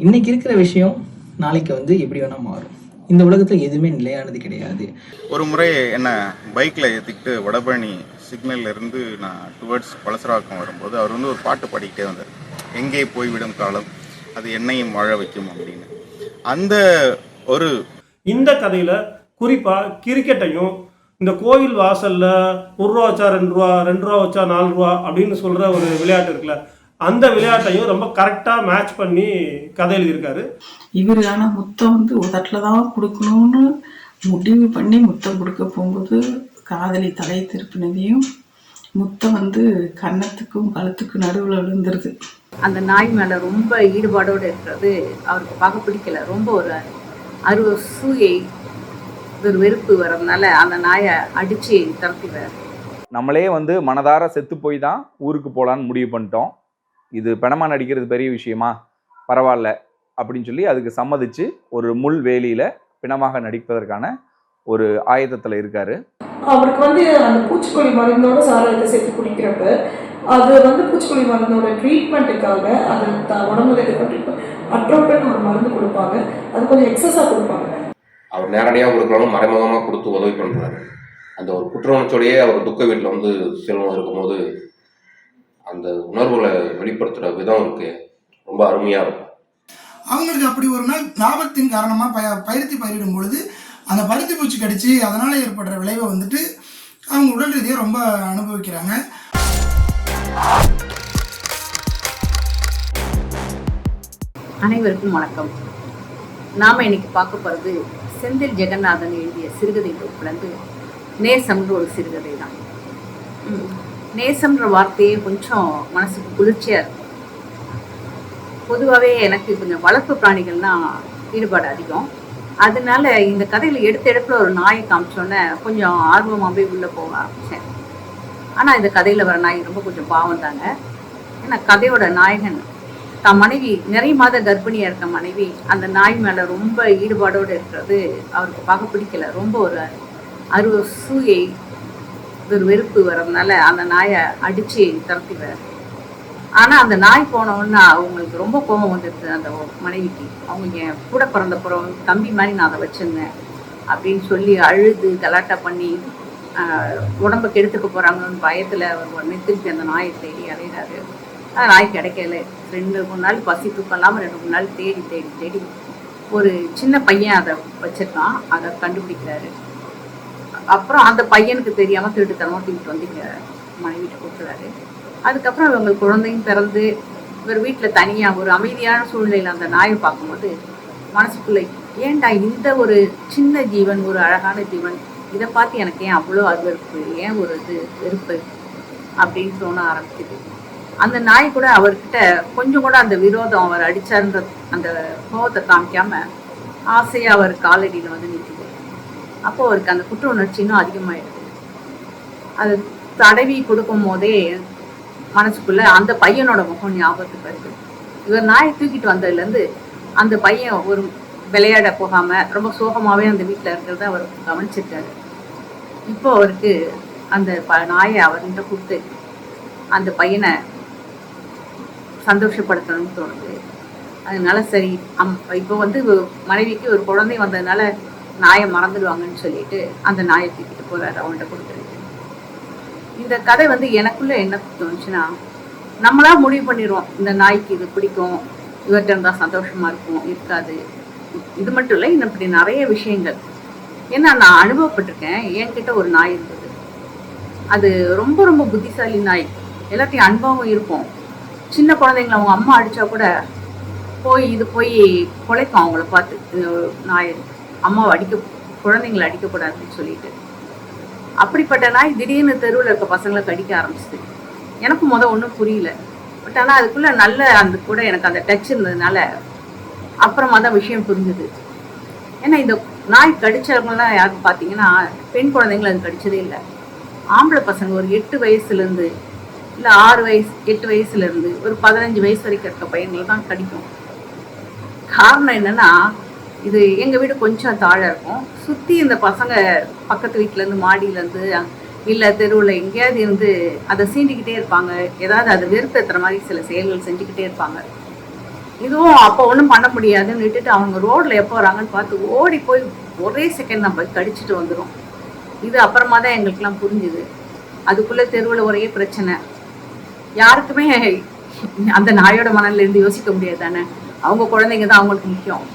இன்னைக்கு இருக்கிற விஷயம் நாளைக்கு எப்படி வேணால் மாறும். இந்த உலகத்தில் எதுவுமே நிலையானது கிடையாது. ஒரு முறை என்ன பைக்கில் ஏற்றிக்கிட்டு வடபழனி சிக்னல்ல இருந்து நான் டுவர்ட்ஸ் பழசராக்கம் வரும்போது அவர் ஒரு பாட்டு பாடிக்கிட்டே வந்தார். எங்கே போய்விடும் காலம் அது என்னையும் வாழ வைக்கும் அப்படின்னு. அந்த ஒரு இந்த கதையில் குறிப்பாக கிரிக்கெட்டையும் இந்த கோவில் வாசலில் 1 ரூபா வச்சா 2 ரூபா, 2 ரூபா வச்சா 4 ரூபா அப்படின்னு சொல்கிற ஒரு விளையாட்டு இருக்குல்ல, அந்த விளையாட்டையும் ரொம்ப கரெக்டாக மேட்ச் பண்ணி கதை எழுதியிருக்காரு. இவர் ஆனால் முத்தம் உதட்டில் தான் கொடுக்கணும்னு முடிவு பண்ணி முத்தம் கொடுக்க போகும்போது காதலி தலை திருப்பினதையும் முத்தம் கன்னத்துக்கும் கழுத்துக்கும் நடுவில் விழுந்துருது. அந்த நாய் மேலே ரொம்ப ஈடுபாடோடு இருக்கிறது அவருக்கு பார்க்க பிடிக்கல. ரொம்ப ஒரு அசூயை, ஒரு வெறுப்பு வர்றதுனால அந்த நாயை அடித்து துரத்திடுறாரு. நம்மளே மனதார செத்து போய் தான் ஊருக்கு போகலான்னு முடிவு பண்ணிட்டோம். இது பணமாக நடிக்கிறது பெரிய விஷயமா, பரவாயில்ல அப்படின்னு சொல்லி அதுக்கு சம்மதிச்சு ஒரு முள் வேலியில் பிணமாக நடிப்பதற்கான ஒரு ஆயத்தத்தில் இருக்காரு. அவருக்கு அந்த பூச்சிக்கொல்லி மருந்தோட சாராயத்தை சேர்த்து குடிக்கிறப்ப அது பூச்சிக்கொல்லி மருந்தோட ட்ரீட்மெண்ட்டுக்காக அது உடம்புல இருக்க அட்ரோபன் ஒரு மருந்து கொடுப்பாங்க. அது கொஞ்சம் எக்ஸஸாக கொடுப்பாங்க. அவர் நேரடியாக கொடுக்கணும், மறைமுகமாக கொடுத்து உதவி பண்ணுறாரு. அந்த ஒரு குற்ற உணர்ச்சியோடையே அவர் துக்க வீட்டில் செல்வம் இருக்கும்போது அந்த உணர்வுகளை வெளிப்படுத்துகிற விதம் இருக்கு, ரொம்ப அருமையாக இருக்கும். அவங்களுக்கு அப்படி ஒரு நாள் லாபத்தின் காரணமாக பருத்தி பயிரிடும் பொழுது அந்த பருத்தி பூச்சி கடிச்சு அதனால ஏற்படுற விளைவை அவங்க உடல் ரீதியாக ரொம்ப அனுபவிக்கிறாங்க. அனைவருக்கும் வணக்கம். நாம் இன்னைக்கு பார்க்க போகிறது செந்தில் ஜெகநாதன் எழுதிய சிறுகதை தொகுப்புலேருந்து நேசம்ன்ற ஒரு சிறுகதை தான். நேசம்ன்ற வார்த்தையே கொஞ்சம் மனசுக்கு குளிர்ச்சியாக இருக்கும். பொதுவாகவே எனக்கு கொஞ்சம் வளர்ப்பு பிராணிகள்னால் ஈடுபாடு அதிகம். அதனால இந்த கதையில் எடுப்பில் ஒரு நாயை காமிச்சோன்னே கொஞ்சம் ஆர்வமாகவே உள்ளே போக ஆரம்பித்தேன். ஆனால் இந்த கதையில் வர நாய் ரொம்ப கொஞ்சம் பாவம் தாங்க. ஏன்னா கதையோட நாயகன் தான் மனைவி, நிறைய மாத கர்ப்பிணியாக இருக்க மனைவி, அந்த நாய் மேலே ரொம்ப ஈடுபாடோடு இருக்கிறது அவருக்கு பார்க்க பிடிக்கல. ரொம்ப ஒரு அசூயை, ஒரு வெறுப்பு வர்றதுனால அந்த நாயை அடித்து துரத்திடுறாரு. ஆனால் அந்த நாய் போனோன்னா அவங்களுக்கு ரொம்ப கோபம் வந்துடுது அந்த மனைவிக்கு. அவங்க என் கூட பிறந்தப்புறம் தம்பி மாதிரி நான் அதை வச்சுருந்தேன் அப்படின்னு சொல்லி அழுது கலாட்டா பண்ணி உடம்பை கெடுத்துக்க போகிறாங்கன்னு பயத்தில் அவர் உடனே திருப்பி அந்த நாயை தேடி அலையிறாரு. நாய் கிடைக்கல. 2-3 நாள் பசி தூக்கம் இல்லாமல் 2-3 நாள் தேடி தேடி தேடி ஒரு சின்ன பையன் அதை வச்சுருக்கான். அதை கண்டுபிடிக்கிறாரு. அப்புறம் அந்த பையனுக்கு தெரியாமல் திருட்டுத்தனமாக தூக்கிட்டு வந்து மனைவிட்ட கொடுக்குறாரு. அதுக்கப்புறம் இவங்க குழந்தையும் பிறந்து இவர் வீட்டில் தனியாக ஒரு அமைதியான சூழ்நிலையில் அந்த நாயை பார்க்கும்போது மனசுக்குள்ளே, ஏன்டா இந்த ஒரு சின்ன ஜீவன், ஒரு அழகான ஜீவன், இதை பார்த்து எனக்கு ஏன் அவ்வளோ அருவருப்பு, ஏன் ஒரு வெறுப்பு அப்படின்னு தோண ஆரம்பிக்குது. அந்த நாய் கூட அவர்கிட்ட கொஞ்சம் கூட அந்த விரோதம், அவர் அடித்தார்ன்ற அந்த கோபத்தை காமிக்காமல் ஆசையாக அவர் காலடியில் நிற்குது. அப்போ அவருக்கு அந்த குற்ற உணர்ச்சி இன்னும் அதிகமாகிடுது. அது தடவி கொடுக்கும் போதே மனசுக்குள்ள அந்த பையனோட முகம் ஞாபகத்துக்கு வருது. இவர் நாயை தூக்கிட்டு வந்ததுலேருந்து அந்த பையன் ஒரு விளையாட போகாமல் ரொம்ப சோகமாகவே அந்த வீட்டில் இருக்கிறத அவர் கவனிச்சிருக்காரு. இப்போ அவருக்கு அந்த நாயை அவர்கிட்ட கொடுத்து அந்த பையனை சந்தோஷப்படுத்தணும்னு தோணுது. அதனால சரி, இப்போ மனைவிக்கு ஒரு குழந்தை வந்ததுனால நாயை மறந்துடுவாங்கன்னு சொல்லிட்டு அந்த நாயை தூக்கிட்டு போறாரு அவன்கிட்ட கொடுத்துருக்கு. இந்த கதை எனக்குள்ள என்ன தோணுச்சுன்னா, நம்மளா முடிவு பண்ணிடுவோம் இந்த நாய்க்கு இது பிடிக்கும், இவர்கிட்ட இருந்தால் சந்தோஷமா இருக்கும், இருக்காது. இது மட்டும் இல்லை, இன்னும் இப்படி நிறைய விஷயங்கள். ஏன்னா நான் அனுபவப்பட்டிருக்கேன். என்கிட்ட ஒரு நாய் இருந்தது. அது ரொம்ப ரொம்ப புத்திசாலி நாய். எல்லாத்தையும் அனுபவம் இருக்கும். சின்ன குழந்தைங்களை அவங்க அம்மா அடித்தா கூட போய் குலைக்கும் அவங்கள பார்த்து. நாய் அம்மாவை குழந்தைங்களை அடிக்கக்கூடாதுன்னு சொல்லிட்டு, அப்படிப்பட்ட நாய் திடீர்னு தெருவில் இருக்க பசங்களை கடிக்க ஆரம்பிச்சிது. எனக்கும் ஒன்றும் புரியல. பட் ஆனால் அதுக்குள்ளே நல்ல அந்த கூட எனக்கு அந்த டச் இருந்ததுனால அப்புறமா தான் விஷயம் புரிஞ்சுது. ஏன்னா இந்த நாய் கடிச்சவங்களாம் யாருக்கு பார்த்தீங்கன்னா பெண் குழந்தைங்களை அது கடிச்சதே இல்லை. ஆம்பளை பசங்க ஒரு 8 வயசுலேருந்து இல்லை 6 வயசு 8 வயசுலேருந்து ஒரு 15 வயசு வரைக்கும் இருக்க பையன்களை தான் கடிக்கும். காரணம் என்னென்னா, இது எங்கள் வீடு கொஞ்சம் தாழ இருக்கும். சுற்றி இந்த பசங்க பக்கத்து வீட்டிலேருந்து மாடியிலேருந்து இல்லை தெருவில் எங்கேயாவது இருந்து அதை சீண்டிக்கிட்டே இருப்பாங்க. ஏதாவது அதை வெறுப்பேற்றுற மாதிரி சில செயல்கள் செஞ்சுக்கிட்டே இருப்பாங்க. இதுவும் அப்போ ஒன்றும் பண்ண முடியாதுன்னு விட்டுட்டு அவங்க ரோட்டில் எப்போ வராங்கன்னு பார்த்து ஓடி போய் ஒரே செகண்ட் நம்ம கடிச்சிட்டு வந்துடும். இது அப்புறமா தான் எங்களுக்கெல்லாம் புரிஞ்சுது. அதுக்குள்ளே தெருவில் ஒரே பிரச்சனை. யாருக்குமே அந்த நாயோட மனநிலேருந்து யோசிக்க முடியாது தானே. அவங்க குழந்தைங்க தான் அவங்களுக்கு முக்கியம்.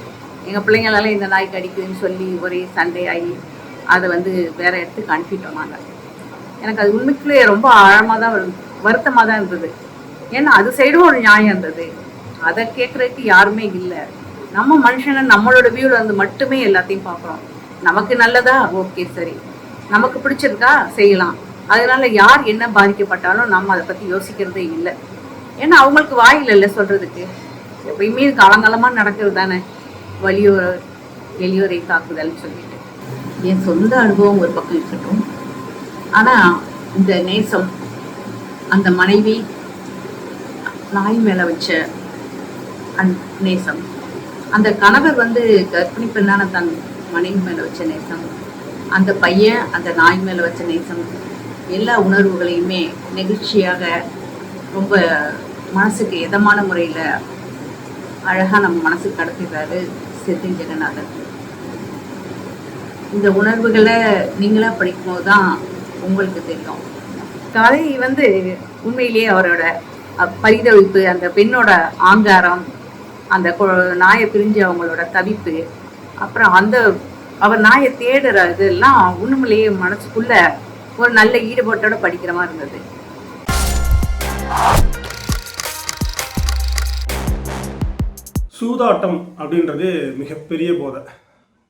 எங்கள் பிள்ளைங்களால இந்த நாய் கடிக்குதுன்னு சொல்லி ஒரே சண்டை ஆகி அதை வேற இடத்துக்கு அனுப்பிட்டோம் நாங்கள். எனக்கு அது உண்மைக்குள்ளே ரொம்ப ஆழமாக தான் வருத்தமாக தான் இருந்தது. ஏன்னா அது சைடும் ஒரு நியாயம் இருந்தது. அதை கேட்குறதுக்கு யாருமே இல்லை. நம்ம மனுஷனை நம்மளோட வியூவில் மட்டுமே எல்லாத்தையும் பார்க்குறோம். நமக்கு நல்லதா, ஓகே சரி, நமக்கு பிடிச்சிருக்கா செய்யலாம். அதனால யார் என்ன பாதிக்கப்பட்டாலும் நம்ம அதை பற்றி யோசிக்கிறதே இல்லை. ஏன்னா அவங்களுக்கு வாயில் இல்லை சொல்கிறதுக்கு. எப்பயுமே காலங்காலமாக நடக்கிறது தானே வலியோர் எளியோரை தாக்குதல்னு சொல்லிட்டு. என் சொந்த அனுபவம் ஒரு பக்கம் இருக்கட்டும், ஆனால் இந்த நேசம், அந்த மனைவி நாய் மேலே வச்ச நேசம், அந்த கணவர் கர்ப்பிணி பெண்ணான தன் மனைவி மேலே வச்ச நேசம், அந்த பையன் அந்த நாய் மேலே வச்ச நேசம், எல்லா உணர்வுகளையுமே நெகிழ்ச்சியாக ரொம்ப மனசுக்கு இதமான முறையில் அழகாக நம்ம மனசுக்கு கடத்திடுறாரு செந்தில் ஜெகநாதன். இந்த உணர்வுகளை நீங்களா படிக்கும்போது தான் உங்களுக்கு தெரியும். கதை உண்மையிலேயே அவரோட பரிதவிப்பு, அந்த பெண்ணோட ஆங்காரம், அந்த நாயை பிரிஞ்சு அவங்களோட தவிப்பு, அப்புறம் அவர் நாயை தேடுற இதெல்லாம் உண்மையிலேயே மனசுக்குள்ள ஒரு நல்ல ஈடுபாட்டோட படிக்கிற மாதிரி இருந்தது. சூதாட்டம் அப்படின்றது மிகப்பெரிய போதை.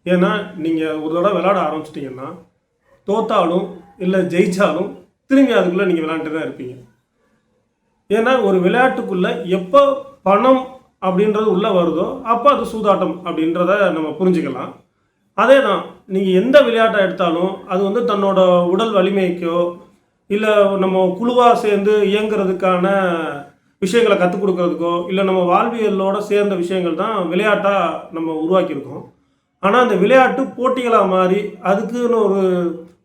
ஏன்னா நீங்கள் ஒரு தடவை விளையாட ஆரம்பிச்சிட்டிங்கன்னா தோத்தாலும் இல்லை ஜெயிச்சாலும் திரும்பி அதுக்குள்ளே நீங்கள் விளையாண்டு தான் இருப்பீங்க. ஏன்னா ஒரு விளையாட்டுக்குள்ளே எப்போ பணம் அப்படின்றது உள்ளே வருதோ அப்போ அது சூதாட்டம் அப்படின்றத நம்ம புரிஞ்சுக்கலாம். அதே தான் நீங்கள் எந்த விளையாட்டை எடுத்தாலும் அது தன்னோட உடல் வலிமைக்கோ இல்லை நம்ம குழுவாக சேர்ந்து இயங்குறதுக்கான விஷயங்களை கற்றுக் கொடுக்கறதுக்கோ இல்லை நம்ம வாழ்வியலோட சேர்ந்த விஷயங்கள் தான் விளையாட்டாக நம்ம உருவாக்கியிருக்கோம். ஆனால் அந்த விளையாட்டு போட்டிகளாக மாறி அதுக்குன்னு ஒரு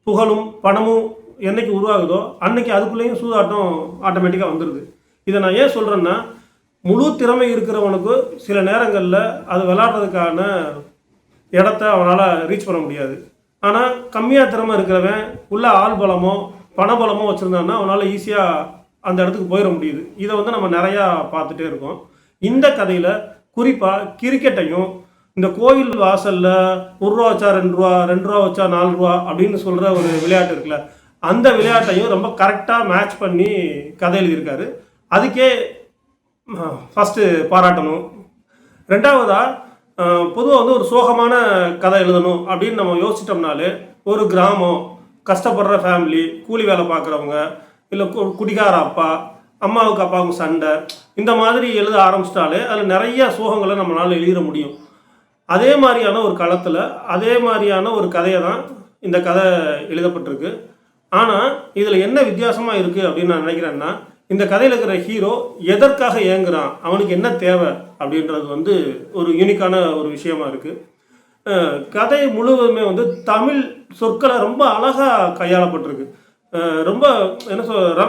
புகழும் பணமும் என்னைக்கு உருவாகுதோ அன்னைக்கு அதுக்குள்ளேயும் சூதாட்டம் ஆட்டோமேட்டிக்காக வந்துடுது. இதை நான் ஏன் சொல்கிறேன்னா, முழு திறமை இருக்கிறவனுக்கு சில நேரங்களில் அது விளையாடுறதுக்கான இடத்த அவனால் ரீச் பண்ண முடியாது. ஆனால் கம்மியாக திறமை இருக்கிறவன் உள்ள ஆள் பலமோ பணபலமோ வச்சுருந்தான்னா அவனால் ஈஸியாக அந்த இடத்துக்கு போயிட முடியுது. இதை நம்ம நிறையா பார்த்துட்டே இருக்கோம். இந்த கதையில் குறிப்பாக கிரிக்கெட்டையும் இந்த கோயில் வாசலில் 1 ரூபா வச்சா 2 ரூபா, 2 ரூபா வச்சா 4 ரூபா அப்படின்னு சொல்கிற ஒரு விளையாட்டு இருக்குல்ல, அந்த விளையாட்டையும் ரொம்ப கரெக்டாக மேட்ச் பண்ணி கதை எழுதியிருக்காரு. அதுக்கே ஃபஸ்ட்டு பாராட்டணும். ரெண்டாவதாக பொதுவாக ஒரு சோகமான கதை எழுதணும் அப்படின்னு நம்ம யோசிச்சிட்டோம்னாலே ஒரு கிராமம், கஷ்டப்படுற ஃபேமிலி, கூலி வேலை பார்க்குறவங்க, இல்லை குடிகார அப்பா, அம்மாவுக்கு அப்பாவுக்கு சண்டை, இந்த மாதிரி எழுத ஆரம்பிச்சிட்டாலே அதில் நிறைய சோகங்களை நம்மளால் எழுதிட முடியும். அதே மாதிரியான ஒரு களத்தில் அதே மாதிரியான ஒரு கதையை தான் இந்த கதை எழுதப்பட்டிருக்கு. ஆனால் இதில் என்ன வித்தியாசமாக இருக்குது அப்படின்னு நான் நினைக்கிறேன்னா, இந்த கதையில் இருக்கிற ஹீரோ எதற்காக ஏங்குறான், அவனுக்கு என்ன தேவை அப்படின்றது ஒரு யூனிக்கான ஒரு விஷயமா இருக்குது. கதை முழுவதுமே தமிழ் சொற்களை ரொம்ப அழகாக கையாளப்பட்டிருக்கு. ரொம்ப என்ன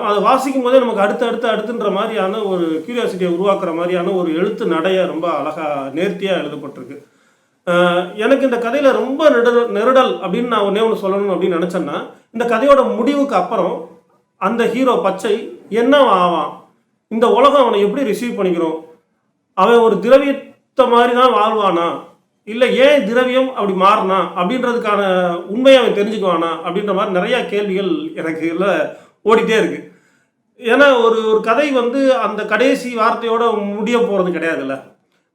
அதை வாசிக்கும் போதே நமக்கு அடுத்துன்ற மாதிரியான ஒரு கியூரியாசிட்டியை உருவாக்குற மாதிரியான ஒரு எழுத்து நடையை ரொம்ப அழகாக நேர்த்தியாக எழுதப்பட்டிருக்கு. எனக்கு இந்த கதையில் ரொம்ப நெருடல் அப்படின்னு நான் ஒன்று சொல்லணும் அப்படின்னு நினச்சேன்னா, இந்த கதையோட முடிவுக்கு அப்புறம் அந்த ஹீரோ பச்சை என்ன ஆவான், இந்த உலகம் அவனை எப்படி ரிசீவ் பண்ணிக்கிறோம், அவன் ஒரு திரவியத்தை மாதிரி தான் வாழ்வானா, இல்லை ஏன் திரவியம் அப்படி மாறினா அப்படின்றதுக்கான உண்மையை அவன் தெரிஞ்சுக்குவானா அப்படின்ற மாதிரி நிறையா கேள்விகள் எனக்கு இல்லை ஓடிட்டே இருக்குது. ஏன்னா ஒரு கதை அந்த கடைசி வார்த்தையோட முடிய போகிறது கிடையாதுல்ல,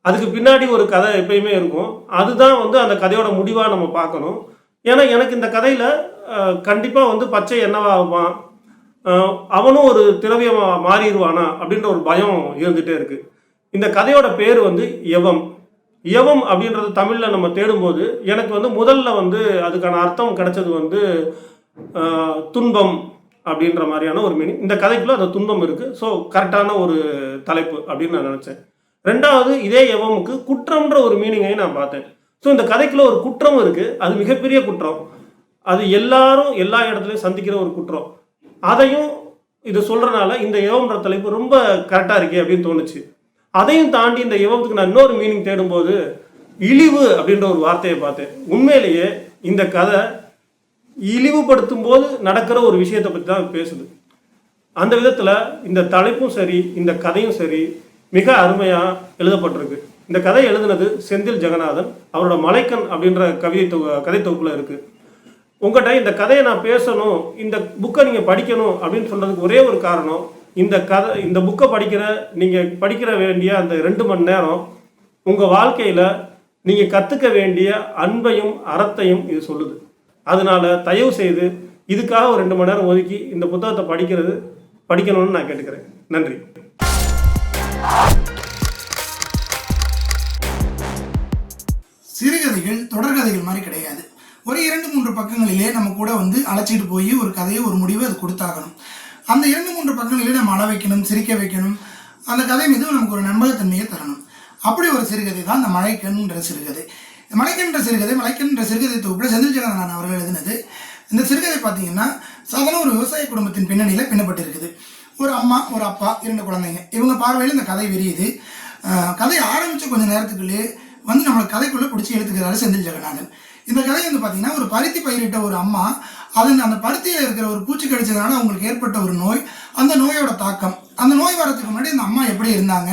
அதுக்கு பின்னாடி ஒரு கதை எப்பயுமே இருக்கும். அதுதான் அந்த கதையோட முடிவாக நம்ம பார்க்கணும். ஏன்னா எனக்கு இந்த கதையில் கண்டிப்பாக பச்சை என்னவாகுவான், அவனும் ஒரு திரவியமாக மாறிடுவானா அப்படின்ற ஒரு பயம் இருந்துகிட்டே இருக்குது. இந்த கதையோட பேர் யவம். யவம் அப்படின்றது தமிழில் நம்ம தேடும்போது எனக்கு முதல்ல அதுக்கான அர்த்தம் கிடைச்சது துன்பம் அப்படின்ற மாதிரியான ஒரு மீனிங். இந்த கதைக்குள்ளே அந்த துன்பம் இருக்குது. ஸோ கரெக்டான ஒரு தலைப்பு அப்படின்னு நான் நினச்சேன். ரெண்டாவது, இதே யவமுக்கு குற்றம்ன்ற ஒரு மீனிங்கையும் நான் பார்த்தேன். ஸோ இந்த கதைக்குள்ளே ஒரு குற்றம் இருக்குது, அது மிகப்பெரிய குற்றம், அது எல்லாரும் எல்லா இடத்துலையும் சந்திக்கிற ஒரு குற்றம். அதையும் இது சொல்கிறனால இந்த யவம்ன்ற தலைப்பு ரொம்ப கரெக்டாக இருக்கே அப்படின்னு தோணுச்சு. அதையும் தாண்டி இந்த யுவத்துக்கு நான் இன்னொரு மீனிங் தேடும்போது இழிவு அப்படின்ற ஒரு வார்த்தையை பார்த்தேன். உண்மையிலேயே இந்த கதை இழிவுபடுத்தும் போது நடக்கிற ஒரு விஷயத்தை பற்றி தான் பேசுது. அந்த விதத்தில் இந்த தலைப்பும் சரி, இந்த கதையும் சரி, மிக அருமையாக எழுதப்பட்டிருக்கு. இந்த கதை எழுதுனது செந்தில் ஜெகநாதன். அவரோட மலைக்கண் அப்படின்ற கதை தொகுப்பில் இருக்குது. உங்கள்கிட்ட இந்த கதையை நான் பேசணும், இந்த புக்கை நீங்கள் படிக்கணும் அப்படின்னு சொல்கிறதுக்கு ஒரே ஒரு காரணம், இந்த புக்கை நீங்கள் படிக்கிற வேண்டிய அந்த 2 மணி நேரம் உங்கள் வாழ்க்கையில் நீங்கள் கற்றுக்க வேண்டிய அன்பையும் அறத்தையும் இது சொல்லுது. அதனால தயவு செய்து இதுக்காக ஒரு 2 மணி நேரம் ஒதுக்கி இந்த புத்தகத்தை படிக்கணும்னு நான் கேட்டுக்கிறேன். நன்றி. சிறுகதைகள் தொடர்கதைகள் மாதிரி கிடையாது. ஒரு 2-3 பக்கங்களிலே நம்ம கூட வந்து அழைச்சிட்டு போய் ஒரு கதையை ஒரு முடிவை அது கொடுத்தாகணும். அந்த 2-3 பக்கங்களிலே நம்ம அழ வைக்கணும், சிரிக்க வைக்கணும். அந்த கதை மீது நமக்கு ஒரு நம்பகத்தன்மையை தரணும். அப்படி ஒரு சிறுகதை தான் இந்த மலைக்கண்ன்ற சிறுகதை. மலைக்கண்ன்ற சிறுகதை தொகுப்பில் செந்தில் ஜெகநாதன் அவர்கள் எழுதினது. இந்த சிறுகதை பார்த்தீங்கன்னா சாதாரண ஒரு விவசாய குடும்பத்தின் பின்னணியில் பின்னப்பட்டிருக்குது. ஒரு அம்மா, ஒரு அப்பா, 2 குழந்தைங்க, இவங்க பார்வையில் இந்த கதை விரியுது. கதை ஆரம்பித்த கொஞ்சம் நேரத்துக்குள்ளே வந்து நம்மளை கதைக்குள்ளே பிடிச்சி எடுத்துக்கிறாரு செந்தில் ஜெகநாதன். இந்த கதை வந்து பார்த்தீங்கன்னா ஒரு பருத்தி பயிரிட்ட ஒரு அம்மா, அந்த பருத்தியில் இருக்கிற ஒரு பூச்சி கடிச்சதுனால அவங்களுக்கு ஏற்பட்ட ஒரு நோய், அந்த நோயோட தாக்கம், அந்த நோய் வரதுக்கு முன்னாடி அந்த அம்மா எப்படி இருந்தாங்க,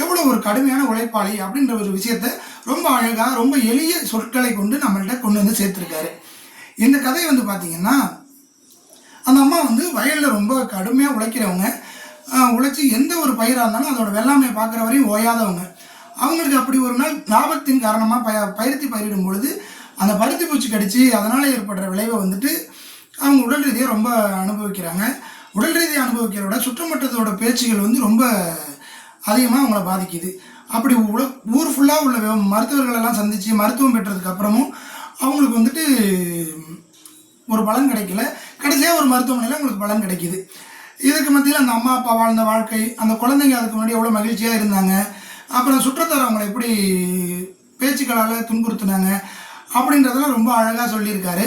எவ்வளோ ஒரு கடுமையான உழைப்பாளி அப்படின்ற ஒரு விஷயத்த ரொம்ப அழகாக ரொம்ப எளிய சொற்களை கொண்டு நம்மள்கிட்ட கொண்டு வந்து சேர்த்துருக்காரு. இந்த கதை வந்து பார்த்தீங்கன்னா அந்த அம்மா வந்து வயலில் ரொம்ப கடுமையாக உழைக்கிறவங்க, உழைச்சி எந்த ஒரு பயிராக இருந்தாலும் அதோட வெள்ளாமையை பார்க்குற வரையும் ஓயாதவங்க. அவங்களுக்கு அப்படி ஒரு நாள் லாபத்தின் காரணமாக பருத்தி பயிரிடும் பொழுது அந்த பருத்தி பூச்சி கடிச்சு அதனால் ஏற்படுற விளைவை வந்துட்டு அவங்க உடல் ரீதியாக ரொம்ப அனுபவிக்கிறாங்க. உடல் ரீதியாக அனுபவிக்கிறத விட சுற்றமட்டத்தோட பேச்சுகள் வந்து ரொம்ப அதிகமாக அவங்கள பாதிக்குது. அப்படி ஊர் ஃபுல்லாக உள்ள மருத்துவர்களெல்லாம் சந்தித்து மருத்துவம் பெற்றதுக்கு அப்புறமும் அவங்களுக்கு வந்துட்டு ஒரு பலன் கிடைக்கல. கடைசியாக ஒரு மருத்துவமனையில் அவங்களுக்கு பலன் கிடைக்கிது. இதுக்கு மத்தியில் அந்த அம்மா அப்பா வாழ்ந்த வாழ்க்கை, அந்த குழந்தைங்க அதுக்கு முன்னாடி எவ்வளோ மகிழ்ச்சியாக இருந்தாங்க, அப்புறம் சுற்றத்தார் அவங்களை எப்படி பேச்சுக்களால் துன்புறுத்தினாங்க அப்படின்றதெல்லாம் ரொம்ப அழகாக சொல்லியிருக்காரு.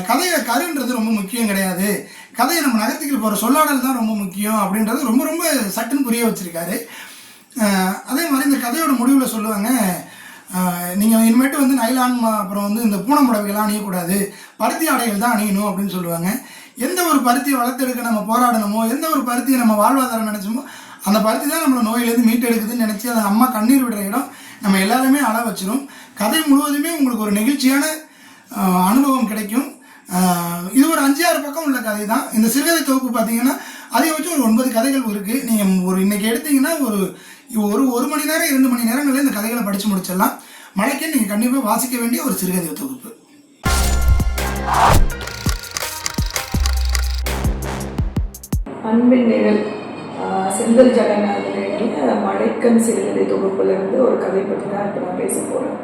கதையை கருன்றது ரொம்ப முக்கியம் கிடையாது, கதையை நம்ம நகர்த்திக்கிட்டு போகிற சொல்லாடல் தான் ரொம்ப முக்கியம் அப்படின்றது ரொம்ப ரொம்ப சட்டுன்னு புரிய வச்சுருக்காரு. அதே மாதிரி இந்த கதையோட முடிவில் சொல்லுவாங்க, நீங்கள் இனிமேட்டு வந்து நைலான் அப்புறம் வந்து இந்த பூனை புடவைகள்லாம் அணியக்கூடாது, பருத்தி ஆடைகள் தான் அணியணும் அப்படின்னு சொல்லுவாங்க. எந்த ஒரு பருத்தியை வளர்த்தெடுக்க நம்ம போராடணுமோ, எந்த ஒரு பருத்தியை நம்ம வாழ்வாதாரம் நினச்சோமோ, அந்த பருத்தி தான் நம்மளை நோயிலேருந்து மீட்டெடுக்குதுன்னு நினச்சி அந்த அம்மா கண்ணீர் விடுற இடம் நம்ம எல்லாருமே அழ வச்சிடும். கதை முழுவதுமே உங்களுக்கு ஒரு நெகிழ்ச்சியான அனுபவம் கிடைக்கும். இது ஒரு 5-6 பக்கம் உள்ள கதை தான். இந்த சிறுகதை தொகுப்பு பார்த்தீங்கன்னா அதிகபட்சம் ஒரு 9 கதைகள் இருக்குது. நீங்கள் இன்னைக்கு எடுத்தீங்கன்னா ஒரு மணி நேரம் 2 மணி நேரங்களில் இந்த கதைகளை படித்து முடிச்சிடலாம். மழைக்கு நீங்கள் கண்டிப்பாக வாசிக்க வேண்டிய ஒரு சிறுகதை தொகுப்பு. அன்பின் நிழல் செந்தில் ஜெகநாதனுடைய மழைக்கண் சிறுகதை தொகுப்புலேருந்து ஒரு கதை பற்றி தான் இப்போ நான் பேச போகிறேன்.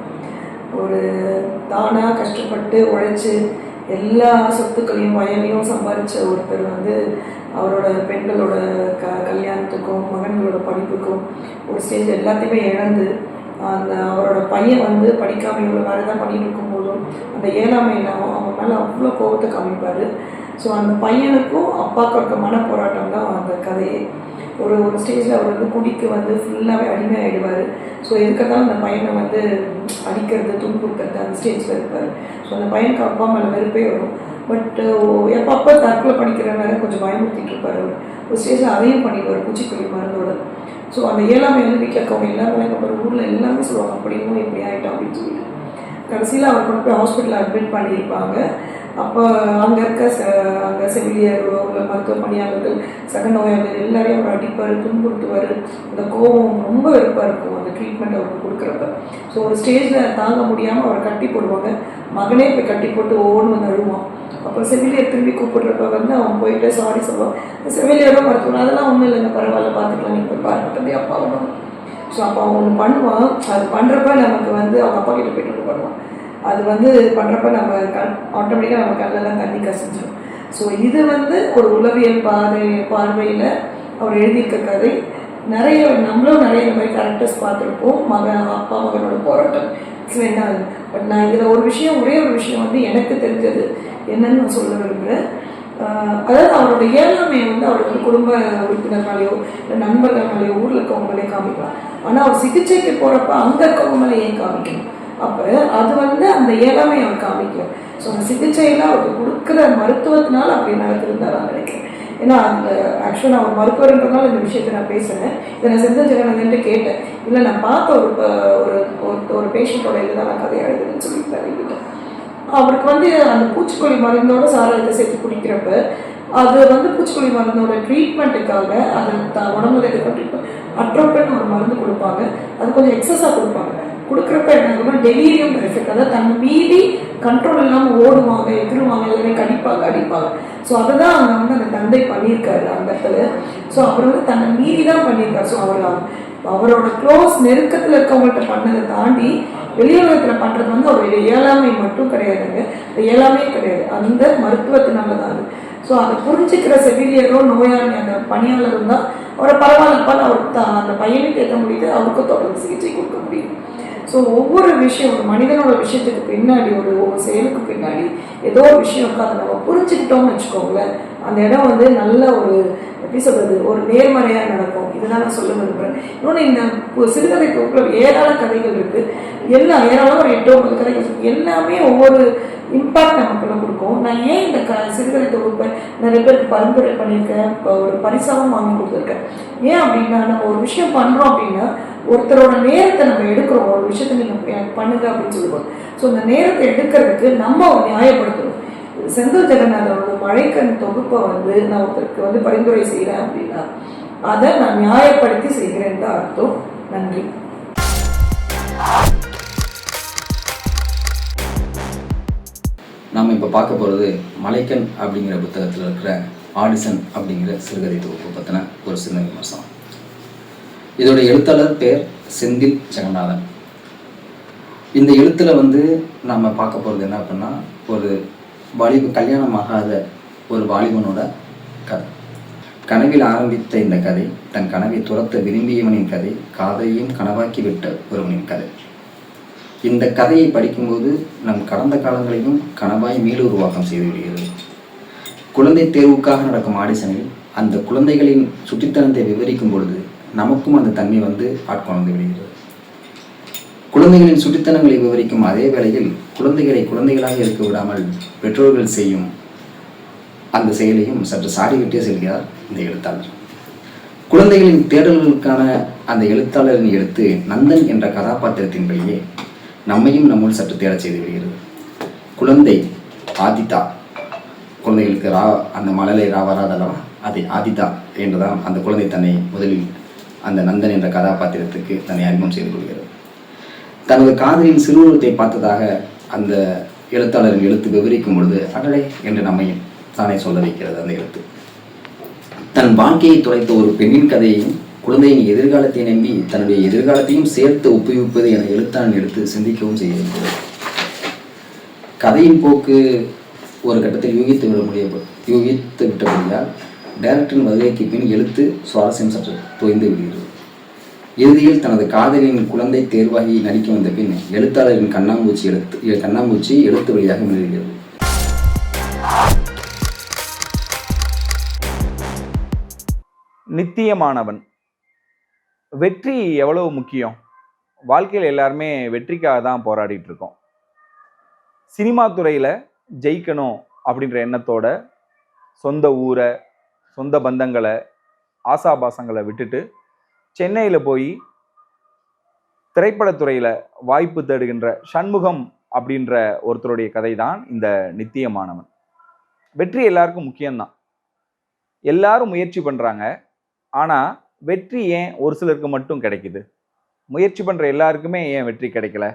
ஒரு தானாக கஷ்டப்பட்டு உழைச்சி எல்லா சொத்துக்களையும் வயலையும் சம்பாதிச்ச ஒருத்தர் வந்து அவரோட பெண்களோட கல்யாணத்துக்கும் மகன்களோட படிப்புக்கும் ஒரு ஸ்டேஜ் எல்லாத்தையுமே இழந்து அவரோட பையன் வந்து படிக்காமல் இவ்வளோ வேறு தான் பண்ணிட்டு இருக்கும்போதும் அந்த ஏழாமையில் அவங்க மேலே அவ்வளோ கோபத்தை காமிப்பார். ஸோ அந்த பையனுக்கும் அப்பாவுக்கு இருக்க மன போராட்டம் தான் அந்த கதையே. ஒரு ஸ்டேஜில் அவர் வந்து குடிக்கு வந்து ஃபுல்லாகவே அடிமையாகிடுவார். ஸோ எதுக்கெல்லாம் அந்த பையனை வந்து அடிக்கிறது துன்புறுத்துறது அந்த ஸ்டேஜில் இருப்பார். ஸோ அந்த பையனுக்கு அப்பா மேலே வெறுப்பே வரும். பட்டு எப்பப்போ தற்கொலை பண்ணிக்கிறனால கொஞ்சம் பயமுறுத்திட்டு இருப்பார். அவர் ஒரு ஸ்டேஜில் அதையும் பண்ணிடுவார் பூச்சிக்கொல்லி மருந்தோட. ஸோ அந்த ஏழாமை வந்து வீட்டில் இருக்கவங்க எல்லாருமே அப்புறம் ஊரில் எல்லாமே சொல்லுவாங்க அப்படின்னும் இப்படி ஆகிட்டோம் அப்படின்னு சொல்லிட்டு. கடைசியில் அவர் கொண்டு போய் ஹாஸ்பிட்டலில் அட்மிட் பண்ணியிருப்பாங்க. அப்போ அங்கே செவிலியர்களோ இல்லை மருத்துவ பணியாளர்கள் சக நோயாளர்கள் எல்லாரையும் அவர் அடிப்பார், துன்புறுத்துவார். அந்த கோபம் ரொம்ப வெறுப்பாக இருக்கும் அந்த ட்ரீட்மெண்ட் அவருக்கு கொடுக்குறப்ப. ஸோ ஒரு ஸ்டேஜில் தாங்க முடியாமல் அவரை கட்டி போடுவாங்க. மகனே போய் கட்டி போட்டு ஓன்னு வந்து அழுவான். அப்புறம் செவிலியர் திரும்பி கூப்பிடுறப்ப வந்து அவன் போயிட்டு சாரி சொல்லுவான். செவிலியரும் மருத்துவம் அதெல்லாம் ஒன்றும் இல்லைங்க, பரவாயில்ல பார்த்துக்கலாம், நீங்கள் போய் பாருங்க அப்பா ஒன்று. ஸோ அப்போ அவன் ஒன்று பண்ணுவான். அது பண்ணுறப்ப நமக்கு வந்து அவங்க அப்பா கிட்ட போய்ட்டு பண்ணுவான். அது வந்து பண்ணுறப்ப நம்ம ஆட்டோமேட்டிக்காக நம்ம கல்லெல்லாம் தண்ணி கசிஞ்சிடும். ஸோ இது வந்து ஒரு உளவியல் பார்வையில் அவர் எழுதியிருக்க கதை. நம்மளும் நிறைய இந்த மாதிரி கேரக்டர்ஸ் பார்த்துருப்போம். அப்பா மகனோட போராட்டம் வேண்டாது. பட் நான் இதில் ஒரே ஒரு விஷயம் வந்து எனக்கு தெரிஞ்சது என்னன்னு நான் சொல்ல விரும்புகிறேன். அதாவது அவரோட இயலாமையை வந்து அவர் வந்து குடும்ப உறுப்பினர்களாலேயோ இல்லை நண்பர்களாலேயோ ஊரில் இருக்கவங்களே காமிக்கலாம். ஆனால் அவர் சிகிச்சைக்கு போகிறப்ப அங்கே இருக்கவங்க மேலே ஏன் காமிக்கணும்? அப்போ அது வந்து அந்த இயலாமையை அவர் காமிக்கணும். ஸோ அந்த சிகிச்சையில் அவருக்கு கொடுக்குற மருத்துவத்தினால அப்படி நடக்குதுன்னு நான் நினைக்கிறேன். ஏன்னா அந்த ஆக்சுவலாக நான் ஒரு மருத்துவர்ன்றதுனால இந்த விஷயத்தை நான் பேசுகிறேன். இதை நான் செந்தில் ஜெகநாதன்ட்டு கேட்டேன். இல்லை நான் பார்த்த ஒரு பேஷண்ட்டோட இதுதான் நான் கதையை எழுதுன்னு சொல்லிட்டு அறிவிட்டேன். அவருக்கு வந்து அந்த பூச்சிக்கொல்லி மருந்தோட சாராயத்தை சேர்த்து குடிக்கிறப்ப அது வந்து பூச்சிக்கொல்லி மருந்தோட ட்ரீட்மெண்ட்டுக்காக அது உடம்புல இருக்க அட்ரோப்பன் ஒரு மருந்து கொடுப்பாங்க. அது கொஞ்சம் எக்ஸஸாக கொடுப்பாங்க. கொடுக்குறப்ப என்ன டெலீரியம் எஃபெக்ட், அதாவது தன்னை மீறி கண்ட்ரோல் இல்லாமல் ஓடுவாங்க, எதிருவாங்க, எல்லாமே அடிப்பாங்க. ஸோ அதை தான் அங்கே வந்து அந்த தந்தை பண்ணியிருக்காரு அந்த இடத்துல. ஸோ அவர் வந்து தன்னை மீறி தான் பண்ணியிருக்காரு. ஸோ அவரோட க்ளோஸ் நெருக்கத்தில் இருக்கவங்கள்ட்ட பண்ணதை தாண்டி வெளியுலகத்தில் பண்ணுறது வந்து அவருடைய இயலாமை மட்டும் கிடையாதுங்க. அந்த இயலாமையே கிடையாது, அந்த மருத்துவத்தினால தான் அது. ஸோ அதை புரிஞ்சுக்கிற செவிலியரோ நோயாளி அந்த பணியாளரும் தான் அவரை பரவாயில்லப்பான்னு அவருக்கு அந்த பையனுக்கு ஏற்ற முடியுது, அவருக்கும் தொடர்ந்து சிகிச்சை கொடுக்க முடியும். ஸோ ஒவ்வொரு விஷயம், ஒரு மனிதனோட விஷயத்துக்கு பின்னாடி ஒவ்வொரு செயலுக்கு பின்னாடி ஏதோ ஒரு விஷயம் இருக்காது. நம்ம புரிஞ்சுக்கிட்டோம்னு வச்சுக்கோங்களேன், அந்த இடம் வந்து நல்ல ஒரு எப்படி சொல்றது, ஒரு நேர்மறையாக நடக்கும். இதுதான் நான் சொல்ல விரும்புகிறேன். இன்னொன்று, இந்த சிறுகதை தொகுப்பில் ஏராள கதைகள் இருக்குது. எல்லாம் ஏராளம் ஒரு 8-9 கதைகள் எல்லாமே ஒவ்வொரு இம்பாக்ட் நமக்குள்ள கொடுக்கும். நான் ஏன் இந்த சிறுகதை தொகுப்பை நிறைய பேருக்கு பரிந்துரை பண்ணியிருக்கேன், ஒரு பரிசாவும் வாங்கி கொடுத்துருக்கேன். ஏன் அப்படின்னா, நம்ம ஒரு விஷயம் பண்ணுறோம் அப்படின்னா ஒருத்தரோட நேரத்தை நம்ம எடுக்கிறோம். ஒரு விஷயத்தை நீங்கள் பண்ணுங்க அப்படின்னு சொல்லுவோம். ஸோ அந்த நேரத்தை எடுக்கிறதுக்கு நம்ம நியாயப்படுத்தணும். செந்தில் ஜெகநாதனோட மழைக்கண் தொகுப்பை வந்து நான் ஒருத்தருக்கு வந்து பரிந்துரை செய்கிறேன் அப்படின்னா அதை நான் நியாயப்படுத்தி செய்கிறேன் தான் அர்த்தம். நன்றி. நாம் இப்போ பார்க்க போகிறது மலைக்கண் அப்படிங்கிற புத்தகத்தில் இருக்கிற ஆடிசன் அப்படிங்கிற சிறுகதை தொகுப்பு பற்றின ஒரு சின்ன விமர்சனம். இதோட எழுத்தாளர் பேர் செந்தில் ஜெகநாதன். இந்த எழுத்தில் வந்து நம்ம பார்க்க போகிறது என்ன அப்படின்னா, ஒரு கல்யாணமாகாத ஒரு வாலிபனோட கதை. கனவில் ஆரம்பித்த இந்த கதை தன் கனவை துரத்த விரும்பியவனின் கதை, காதலையும் கனவாக்கி விட்ட ஒருவனின் கதை. இந்த கதையை படிக்கும்போது நம் கடந்த காலங்களையும் கனவாய் மீளுருவாக்கம் செய்து விடுகிறது. குழந்தை தேர்வுக்காக நடக்கும் ஆடிஷனில் அந்த குழந்தைகளின் சுட்டித்தனத்தை விவரிக்கும் பொழுது நமக்கும் அந்த தன்மை வந்து ஆட்கொண்டு விடுகிறது. குழந்தைகளின் சுட்டித்தனங்களை விவரிக்கும் அதே வேளையில் குழந்தைகளை குழந்தைகளாக இருக்க விடாமல் பெற்றோர்கள் செய்யும் அந்த செயலையும் சற்று சாடிவிட்டே செல்கிறார் இந்த எழுத்தாளர். குழந்தைகளின் தேடல்களுக்கான அந்த எழுத்தாளரின் எழுத்து நந்தன் என்ற கதாபாத்திரத்தின்படியே நம்மையும் நம்முள் சற்று தேடச் செய்து விடுகிறது. குழந்தை ஆதிதா, குழந்தைகளுக்கு அந்த மழலை வராதல்லவா, அதை ஆதிதா என்றுதான் அந்த குழந்தை தன்னை முதலில் அந்த நந்தன் என்ற கதாபாத்திரத்துக்கு தன்னை அறிமுகம் செய்து கொள்கிறது. தனது காதலின் சிறுவத்தை பார்த்ததாக அந்த எழுத்தாளரின் எழுத்து விவரிக்கும் பொழுது அடடே என்று நம்மையும் தானே சொல்ல வைக்கிறது அந்த எழுத்து. தன் வாழ்க்கையை தொலைத்த ஒரு பெண்ணின் கதையையும் குழந்தையின் எதிர்காலத்தை நம்பி தன்னுடைய எதிர்காலத்தையும் சேர்த்து ஒப்புவிப்பது என எழுத்தாளன் எடுத்து சிந்திக்கவும் செய்கிறது. கதையின் போக்கு ஒரு கட்டத்தில் யூகித்து விட்டபடியால் டைரக்டரின் வருகைக்கு பின் எழுத்து சுவாரஸ்யம் சற்று தொய்ந்து விடுகிறது. இறுதியில் தனது காதலின் குழந்தை தேர்வாகி நடிக்க வந்த பின் எழுத்தாளரின் கண்ணாம்பூச்சி எழுத்து வழியாக மிளகிறது. நித்தியமானவன். வெற்றி எவ்வளவு முக்கியம்? வாழ்க்கையில் எல்லாருமே வெற்றிக்காக தான் போராடிட்டு இருக்கோம். சினிமா துறையில் ஜெயிக்கணும் அப்படின்ற எண்ணத்தோட சொந்த ஊரை, சொந்த பந்தங்களை, ஆசாபாசங்களை விட்டுட்டு சென்னையில் போய் திரைப்படத்துறையில் வாய்ப்பு தேடுகின்ற சண்முகம் அப்படின்ற ஒருத்தருடைய கதை தான் இந்த நித்தியமானவன். வெற்றி எல்லாருக்கும் முக்கியம்தான், எல்லாரும் முயற்சி பண்ணுறாங்க. ஆனால் வெற்றி ஏன் ஒரு சிலருக்கு மட்டும் கிடைக்குது? முயற்சி பண்ணுற எல்லாருக்குமே ஏன் வெற்றி கிடைக்கல?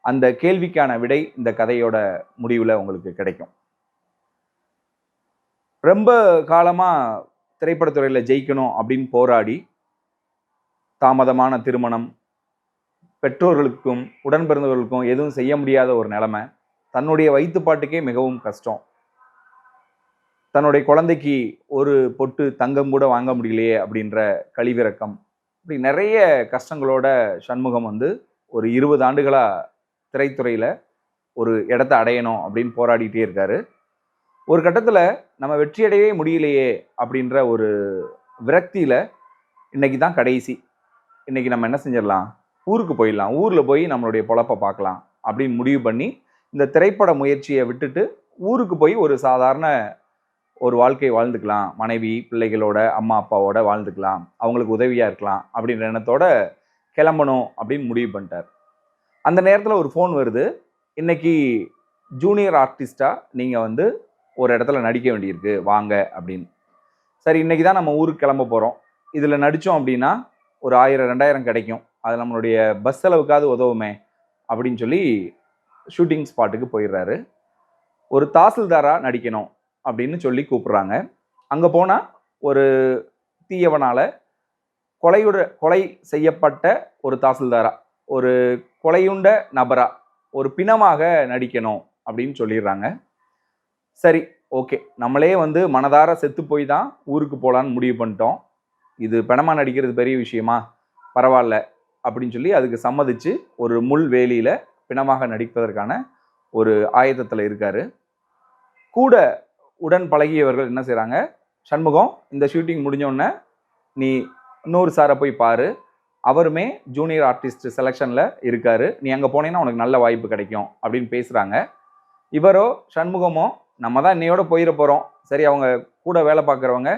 அந்த கேள்விக்கான விடை இந்த கதையோட முடிவில் உங்களுக்கு கிடைக்கும். ரொம்ப காலமாக திரைப்படத்துறையில் ஜெயிக்கணும் அப்படின்னு போராடி தாமதமான திருமணம், பெற்றோர்களுக்கும் உடன் பிறந்தவர்களுக்கும் எதுவும் செய்ய முடியாத ஒரு நிலைமை, தன்னுடைய வயிற்றுப்பாட்டுக்கே மிகவும் கஷ்டம், தன்னுடைய குழந்தைக்கு ஒரு பொட்டு தங்கம் கூட வாங்க முடியலையே அப்படின்ற கழிவிறக்கம், இப்படி நிறைய கஷ்டங்களோட சண்முகம் வந்து ஒரு 20 ஆண்டுகளாக திரைத்துறையில் ஒரு இடத்த அடையணும் அப்படின்னு போராடிட்டே இருக்காரு. ஒரு கட்டத்தில் நம்ம வெற்றியடையவே முடியலையே அப்படின்ற ஒரு விரக்தியில் இன்னைக்கு தான் கடைசி, இன்னைக்கு நம்ம என்ன செஞ்சிடலாம், ஊருக்கு போயிடலாம், ஊரில் போய் நம்மளுடைய பொழப்பை பார்க்கலாம் அப்படின்னு முடிவு பண்ணி இந்த திரைப்பட முயற்சியை விட்டுட்டு ஊருக்கு போய் ஒரு சாதாரண ஒரு வாழ்க்கை வாழ்ந்துக்கலாம், மனைவி பிள்ளைகளோட அம்மா அப்பாவோட வாழ்ந்துக்கலாம், அவங்களுக்கு உதவியாக இருக்கலாம் அப்படின்ற எண்ணத்தோட கிளம்பணும் அப்படின்னு முடிவு பண்ணிட்டார். அந்த நேரத்தில் ஒரு ஃபோன் வருது, இன்னைக்கு ஜூனியர் ஆர்டிஸ்டாக நீங்கள் வந்து ஒரு இடத்துல நடிக்க வேண்டியிருக்கு வாங்க அப்படின்னு. சரி, இன்னைக்கு தான் நம்ம ஊருக்கு கிளம்ப போகிறோம், இதில் நடித்தோம் அப்படின்னா ஒரு 1000-2000 கிடைக்கும், அது நம்மளுடைய பஸ் செலவுக்காவது உதவுமே அப்படின்னு சொல்லி ஷூட்டிங் ஸ்பாட்டுக்கு போயிடுறாரு. ஒரு தாசில்தாராக நடிக்கணும் அப்படின்னு சொல்லி கூப்பிட்றாங்க. அங்கே போனால் ஒரு தீயவனால் கொலை செய்யப்பட்ட ஒரு தாசில்தாரா, ஒரு கொலையுண்ட நபரா, ஒரு பிணமாக நடிக்கணும் அப்படின்னு சொல்லிடுறாங்க. சரி, ஓகே, நம்மளே வந்து மனதார செத்து போய் தான் ஊருக்கு போகலான்னு முடிவு பண்ணிட்டோம், இது பிணமாக நடிக்கிறது பெரிய விஷயமா, பரவாயில்ல அப்படின்னு சொல்லி அதுக்கு சம்மதிச்சு ஒரு முள் வேலியில் பிணமாக நடிப்பதற்கான ஒரு ஆயத்தத்தில் இருக்கார். கூட உடன் பழகியவர்கள் என்ன செய்கிறாங்க, சண்முகம் இந்த ஷூட்டிங் முடிஞ்சோடனே நீ இன்னொரு சாரை போய் பாரு, அவருமே ஜூனியர் ஆர்டிஸ்ட் செலெக்ஷனில் இருக்காரு, நீ அங்கே போனீங்கன்னா உனக்கு நல்ல வாய்ப்பு கிடைக்கும் அப்படின்னு பேசுகிறாங்க. இவரோ சண்முகமோ நம்ம தான் இன்னையோட போயிட போகிறோம், சரி அவங்க கூட வேலை பார்க்குறவங்க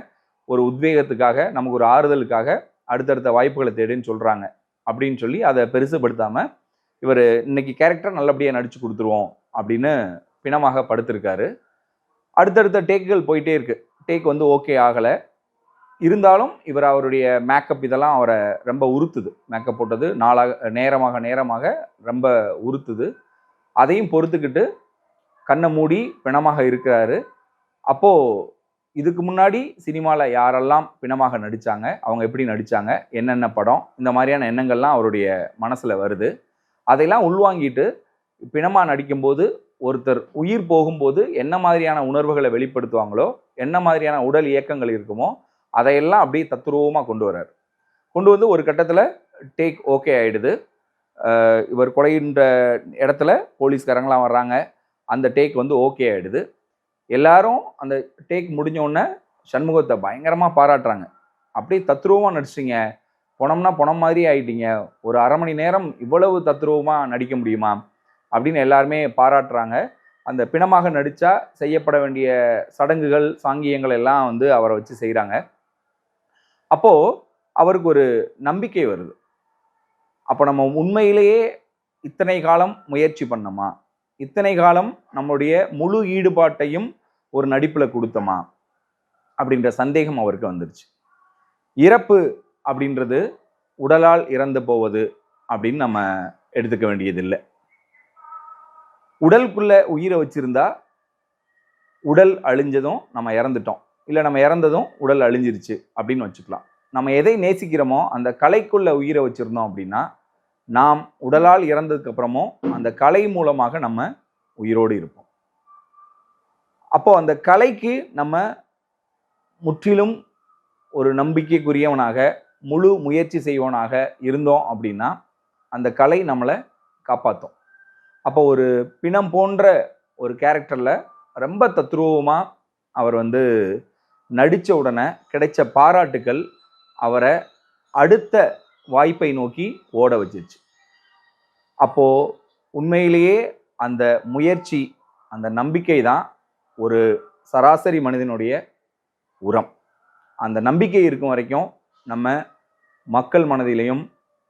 ஒரு உத்வேகத்துக்காக நமக்கு ஒரு ஆறுதலுக்காக அடுத்தடுத்த வாய்ப்புகளை தேடுன்னு சொல்கிறாங்க அப்படின்னு சொல்லி அதை பெருசுப்படுத்தாமல் இவர் இன்னைக்கு கேரக்டர் நல்லபடியாக நடித்து கொடுத்துருவோம் அப்படின்னு பிணமாக படுத்திருக்காரு. அடுத்தடுத்த டேக்குகள் போயிட்டே இருக்கு, டேக் வந்து ஓகே ஆகலை. இருந்தாலும் இவர் அவருடைய மேக்கப் இதெல்லாம் அவரை ரொம்ப உறுத்துது, மேக்கப் போட்டது நேரமாக ரொம்ப உறுத்துது. அதையும் பொறுத்துக்கிட்டு கண்ணை மூடி பிணமாக இருக்கிறாரு. அப்போது இதுக்கு முன்னாடி சினிமாவில் யாரெல்லாம் பிணமாக நடித்தாங்க, அவங்க எப்படி நடித்தாங்க, என்னென்ன படம், இந்த மாதிரியான எண்ணங்கள்லாம் அவருடைய மனசில் வருது. அதையெல்லாம் உள்வாங்கிட்டு பிணமாக நடிக்கும்போது ஒருத்தர் உயிர் போகும்போது என்ன மாதிரியான உணர்வுகளை வெளிப்படுத்துவாங்களோ, என்ன மாதிரியான உடல் இயக்கங்கள் இருக்குமோ அதையெல்லாம் அப்படியே தத்ரூபமாக கொண்டு வர்றார். கொண்டு வந்து ஒரு கட்டத்தில் டேக் ஓகே ஆகிடுது. இவர் கொலைன்ற இடத்துல போலீஸ்காரங்களாம் வர்றாங்க, அந்த டேக் வந்து ஓகே ஆகிடுது. எல்லாரும் அந்த டேக் முடிஞ்சோடனே சண்முகத்தை பயங்கரமாக பாராட்டுறாங்க, அப்படியே தத்ரூபமாக நடிச்சிங்க, பணம் மாதிரி ஆகிட்டீங்க, ஒரு 1/2 மணி நேரம் இவ்வளவு தத்ரூபமாக நடிக்க முடியுமா அப்படின்னு எல்லாருமே பாராட்டுறாங்க. அந்த பிணமாக நடித்தா செய்யப்பட வேண்டிய சடங்குகள் சாங்கியங்கள் எல்லாம் வந்து அவரை வச்சு செய்கிறாங்க. அப்போது அவருக்கு ஒரு நம்பிக்கை வருது, அப்போ நம்ம உண்மையிலேயே இத்தனை காலம் முயற்சி பண்ணோமா, இத்தனை காலம் நம்முடைய முழு ஈடுபாட்டையும் ஒரு நடிப்பில் கொடுத்தோமா அப்படின்ற சந்தேகம் அவருக்கு வந்துருச்சு. இறப்பு அப்படின்றது உடலால் இறந்து போவது அப்படின்னு நம்ம எடுத்துக்க வேண்டியதில்லை. உடலுக்குள்ள உயிரை வச்சிருந்தா உடல் அழிஞ்சதும் நம்ம இறந்துட்டோம், இல்லை நம்ம இறந்ததும் உடல் அழிஞ்சிருச்சு அப்படின்னு வச்சுக்கலாம். நம்ம எதை நேசிக்கிறோமோ அந்த கலைக்குள்ள உயிரை வச்சிருந்தோம் அப்படின்னா நாம் உடலால் இறந்ததுக்கு அப்புறமும் அந்த கலை மூலமாக நம்ம உயிரோடு இருப்போம். அப்போ அந்த கலைக்கு நம்ம முற்றிலும் ஒரு நம்பிக்கைக்குரியவனாக முழு முயற்சி செய்வனாக இருந்தோம் அப்படின்னா அந்த கலை நம்மளை காப்பாற்றும். அப்போ ஒரு பிணம் போன்ற ஒரு கேரக்டரில் ரொம்ப தத்ரூபமாக அவர் வந்து நடித்த உடனே கிடைச்ச பாராட்டுக்கள் அவரை அடுத்த வாய்ப்பை நோக்கி ஓட வச்சிருச்சு. அப்போது உண்மையிலேயே அந்த முயற்சி, அந்த நம்பிக்கை தான் ஒரு சராசரி மனிதனுடைய உரம். அந்த நம்பிக்கை இருக்கும் வரைக்கும் நம்ம மக்கள் மனதிலையும்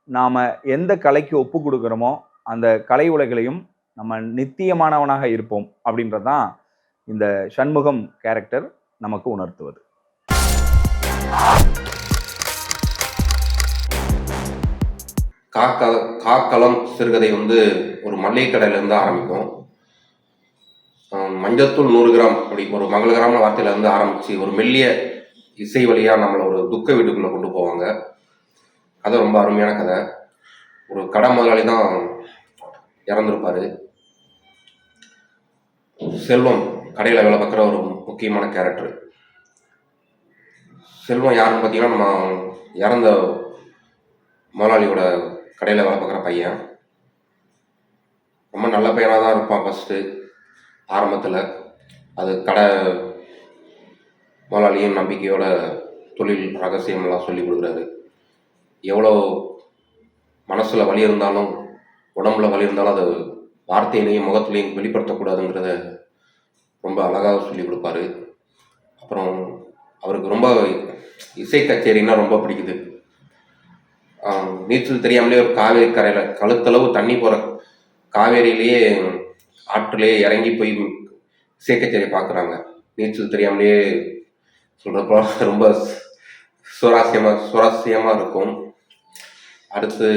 நாம் எந்த கலைக்கு ஒப்பு கொடுக்குறோமோ அந்த கலை உலகிலையும் நம்ம நித்தியமானவனாக இருப்போம் அப்படின்றது தான் இந்த சண்முகம் கேரக்டர் நமக்கு உணர்த்துவது. காக்களம் சிறுகதை வந்து ஒரு மளிகை கடையிலேருந்து ஆரம்பிக்கும். மஞ்சத்தூள் 100 கிராம் அப்படி ஒரு மங்களகரமான வார்த்தையிலேருந்து ஆரம்பித்து ஒரு மெல்லிய இசை வழியாக நம்மளை ஒரு துக்க வீட்டுக்குள்ளே கொண்டு போவாங்க. கதை ரொம்ப அருமையான கதை. ஒரு கடை முதலாளி தான் இறந்துருப்பார். செல்வம் கடையில் வேலை பார்க்குற ஒரு முக்கியமான கேரக்டர். செல்வம் யாருன்னு பார்த்தீங்கன்னா நம்ம இறந்த முதலாளியோட கடையில் வேலை பார்க்குற பையன். ரொம்ப நல்ல பையனாக தான் இருப்பான் ஃபஸ்ட்டு ஆரம்பத்தில். அது கடை முதலாளியும் நம்பிக்கையோட தொழில் ரகசியமெல்லாம் சொல்லி கொடுக்குறாரு. எவ்வளோ மனசில் வலி இருந்தாலும் உடம்புல வலி இருந்தாலும் அதை வார்த்தையிலையும் முகத்துலையும் வெளிப்படுத்தக்கூடாதுங்கிறத ரொம்ப அழகாக சொல்லி கொடுப்பாரு. அப்புறம் அவருக்கு ரொம்ப இசை கச்சேரின்னா ரொம்ப பிடிக்குது. நீச்சல் தெரியாமலே ஒரு காவேரி கரையில் கழுத்தளவு தண்ணி போகிற காவேரியிலேயே ஆற்றிலேயே இறங்கி போய் இசை கச்சேரி பார்க்குறாங்க. நீச்சல் தெரியாமலேயே சொல்கிறப்போ ரொம்ப சுவாரஸ்யமாக இருக்கும். அடுத்து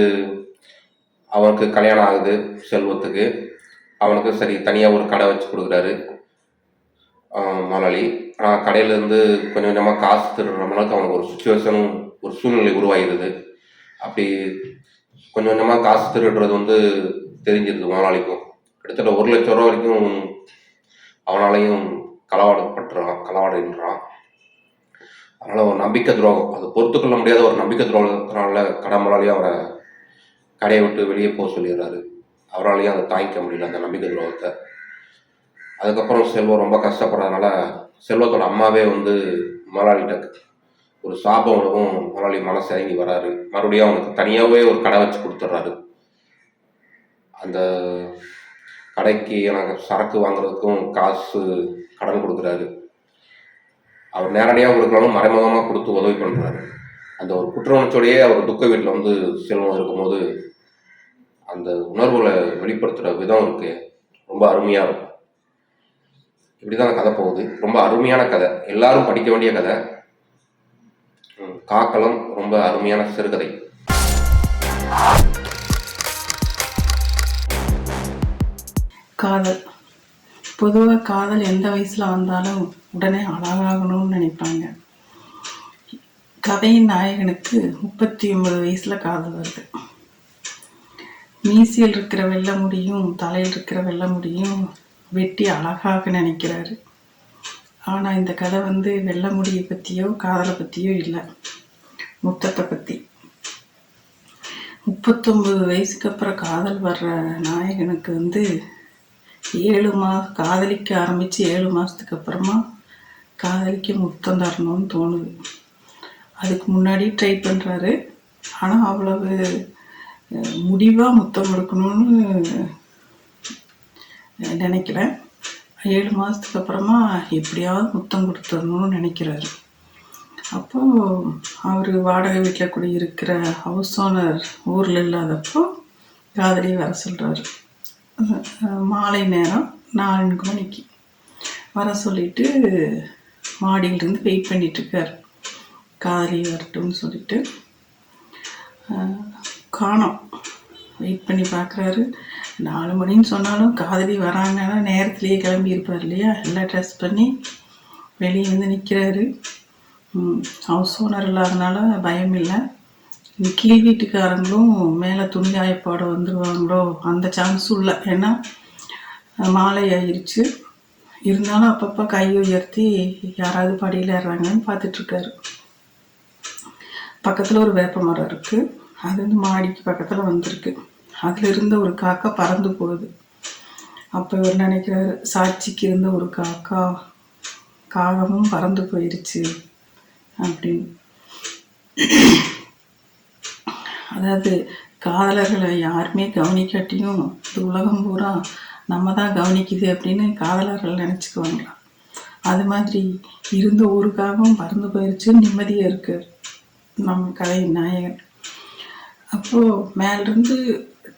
அவனுக்கு கல்யாணம் ஆகுது செல்வத்துக்கு. அவனுக்கு சரி தனியாக ஒரு கடை வச்சு கொடுக்குறாரு முதலாளி. கடையிலேருந்து கொஞ்சம் கொஞ்சமாக காசு திருடுறவனுக்கு அவனுக்கு ஒரு சூழ்நிலை உருவாகிடுது. அப்படி கொஞ்சம் கொஞ்சமாக காசு திருடுறது தெரிஞ்சிருது முதலாளிக்கும். கிட்டத்தட்ட 1 லட்சம் ரூபா வரைக்கும் அவனாலையும் களவாடுன்றான். அதனால் ஒரு நம்பிக்கை துரோகம், அது பொறுத்துக்கொள்ள முடியாத ஒரு நம்பிக்கை துரோகத்தினால கடை முதலாளியும் அவரை கடையை விட்டு வெளியே போக சொல்லிடுறாரு. அவராலையும் அதை தாங்கிக்க முடியல அந்த நம்பிக்கை துரோகத்தை. அதுக்கப்புறம் செல்வம் ரொம்ப கஷ்டப்படுறதுனால செல்வத்தோட அம்மாவே முதலாளிகிட்ட ஒரு சாபம் விடவும் முதலாளி மனசு இறங்கி வராரு. மறுபடியும் அவனுக்கு தனியாகவே ஒரு கடை வச்சு கொடுத்துட்றாரு. அந்த கடைக்கு எனக்கு சரக்கு வாங்குறதுக்கும் காசு கடன் கொடுக்குறாரு. அவர் நேரடியாக கொடுக்கலாலும் மறைமுகமாக கொடுத்து உதவி பண்ணுறாரு. அந்த ஒரு குற்ற உணர்ச்சியோடையே அவர் துக்க வீட்டில் செல்வம் இருக்கும்போது அந்த உணர்வுகளை வெளிப்படுத்துகிற விதம் இருக்கு, ரொம்ப அருமையாக இருக்கும். இப்படி தான் கதை போகுது. ரொம்ப அருமையான கதை, எல்லாரும் படிக்க வேண்டிய கதை. காக்களம் ரொம்ப அருமையான சிறுகதை. காதல் பொதுவாக காதல் எந்த வயசில் வந்தாலும் உடனே அழகாகணும்னு நினைப்பாங்க. கதையின் நாயகனுக்கு 39 வயசில் காதல் வருது. மீசியில் இருக்கிற வெள்ளை முடியும் தலையில் இருக்கிற வெள்ளை முடியும் வெட்டி அழகாக நினைக்கிறாரு. ஆனால் இந்த கதை வெள்ளை முடியை பற்றியோ காதலை பற்றியோ இல்லை, முத்தத்தை பற்றி. 39 வயசுக்கு அப்புறம் காதல் வர்ற நாயகனுக்கு 7 மாதம் காதலிக்க ஆரம்பித்து 7 மாதத்துக்கு அப்புறமா காதலிக்க முத்தம் தரணும்னு தோணுது. அதுக்கு முன்னாடி ட்ரை பண்ணுறாரு, ஆனால் அவ்வளவு முடிவாக முத்தம் கொடுக்கணும்னு நினைக்கிறேன். 7 மாதத்துக்கு அப்புறமா எப்படியாவது முத்தம் கொடுத்துடணும்னு நினைக்கிறாரு. அப்போது அவர் வாடகை வீட்டில் குடியிருக்கிற ஹவுஸ் ஓனர் ஊரில் இல்லாதப்போ காதலியை வர சொல்கிறாரு. மாலை நேரம் 4 மணிக்கு வர சொல்லிட்டு மாடியிலிருந்து வெயிட் பண்ணிகிட்ருக்கார். காதலி வரட்டும்னு சொல்லிட்டு காணோம். வெயிட் பண்ணி பார்க்குறாரு. 4 மணின்னு சொன்னாலும் காதலி வராங்கன்னா நேரத்துலேயே கிளம்பியிருப்பார் இல்லையா. எல்லாம் ட்ரெஸ் பண்ணி வெளியே நிற்கிறாரு. ஹவுஸ் ஓனர் இல்லாதனால பயம் இல்லை. கீழ் வீட்டுக்காரங்களும் மேலே துணி காயப்பாட வந்துடுவாங்களோ அந்த சான்ஸும் இல்லை. ஏன்னா மாலை ஆயிடுச்சு. இருந்தாலும் அப்பப்போ கை உயர்த்தி யாராவது படியில் ஏறுறாங்கன்னு பார்த்துட்ருக்காரு. பக்கத்தில் ஒரு வேப்ப மரம் இருக்குது. அது மாடிக்கு பக்கத்தில் வந்திருக்கு. அதில் இருந்த ஒரு காக்கா பறந்து போகுது. அப்போ இவர் நினைக்கிறாரு, சாட்சிக்கு இருந்த ஒரு காகமும் பறந்து போயிடுச்சு அப்படின்னு. அதாவது காதலர்களை யாருமே கவனிக்காட்டியும் இந்த உலகம் பூரா நம்ம தான் கவனிக்குது அப்படின்னு காதலர்கள் நினச்சிக்குவாங்களாம். அது மாதிரி இருந்த ஊருக்காகவும் பறந்து போயிடுச்சுன்னு நிம்மதியாக இருக்கு நம்ம கதை நாயகன். அப்போது மேலிருந்து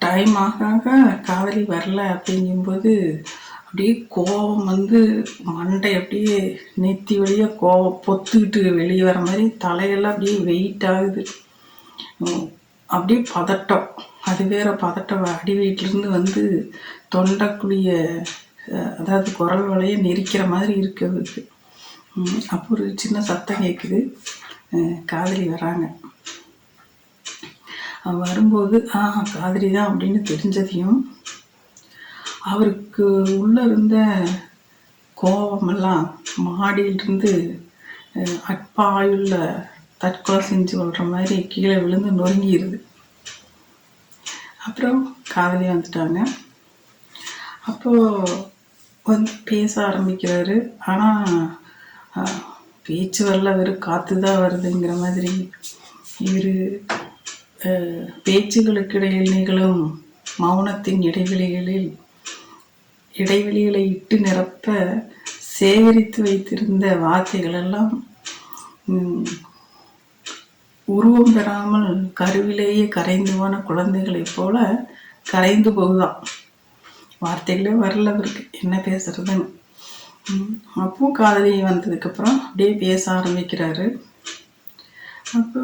டைம் ஆக ஆக காதலி வரல அப்படிங்கும்போது அப்படியே கோபம் மண்டை அப்படியே நெத்தி வழியாக கோபம் பொத்துக்கிட்டு வெளியே வர மாதிரி தலையெல்லாம் அப்படியே வெயிட் ஆகுது. அப்படியே பதட்டம், அது வேற பதட்டம். அடி வீட்டிலேருந்து தொண்டைக்குழிய அதாவது குரல் வலையை நெரிக்கிற மாதிரி இருக்குது. அப்போ ஒரு சின்ன சத்தம் கேட்குது. காதலி வராங்க. வரும்போது காதலி தான் அப்படின்னு தெரிஞ்சதையும் அவருக்கு உள்ளே இருந்த கோபமெல்லாம் மாடியிலிருந்து அட்பாயுள்ள தற்கொலை செஞ்சு கொள்கிற மாதிரி கீழே விழுந்து நொறுங்கிடுது. அப்புறம் காதலி வந்துட்டாங்க. அப்போது வந்து பேச ஆரம்பிக்கிறாரு. ஆனால் பேச்சு வரல, வெறும் காற்று தான் வருதுங்கிற மாதிரி. இவர் பேச்சுகளுக்கு இடையில் நிகழும் மௌனத்தின் இடைவெளிகளை இட்டு நிரப்ப சேகரித்து வைத்திருந்த வார்த்தைகளெல்லாம் உருவம் பெறாமல் கருவிலேயே கரைந்து போன குழந்தைகளைப் போல கரைந்து போகுதான். வார்த்தைகளே வரல அவருக்கு, என்ன பேசுறதுன்னு. அப்போ காதலி வந்ததுக்கப்புறம் அப்படியே பேச ஆரம்பிக்கிறாரு. அப்போ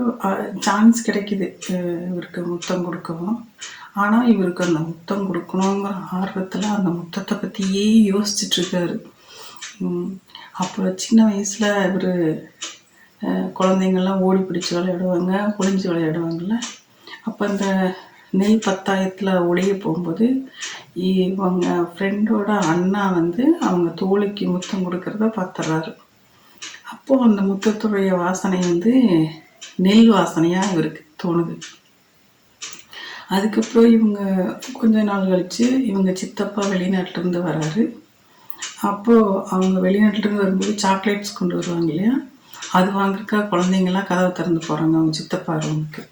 சான்ஸ் கிடைக்குது இவருக்கு முத்தம் கொடுக்கவும். ஆனால் இவருக்கு அந்த முத்தம் கொடுக்கணுங்கிற ஆர்வத்தில் அந்த முத்தத்தை பற்றியே யோசிச்சுட்ருக்காரு. அப்போ சின்ன வயசில் இவர் குழந்தைங்கள்லாம் ஓடி பிடிச்சி விளையாடுவாங்க, ஒளிஞ்சு விளையாடுவாங்கள்ல. அப்போ அந்த நெல் பத்தாயத்தில் ஒளிய போகும்போது இவங்க ஃப்ரெண்டோட அண்ணா வந்து அவங்க தோழிக்கு முத்தம் கொடுக்கறத பார்த்துட்றாரு. அப்போது அந்த முத்தத்துடைய வாசனை வந்து நெல் வாசனையாக இவருக்கு தோணுது. அதுக்கப்புறம் இவங்க கொஞ்ச நாள் கழித்து இவங்க சித்தப்பா வெளிநாட்டிலேருந்து வராரு. அப்போது அவங்க வெளிநாட்டிலேருந்து வரும்போது சாக்லேட்ஸ் கொண்டு வருவாங்க இல்லையா, அது வாங்குறக்கா குழந்தைங்கள்லாம் கதவை திறந்து போகிறாங்க அவங்க சித்தப்பா ரூமுக்கு.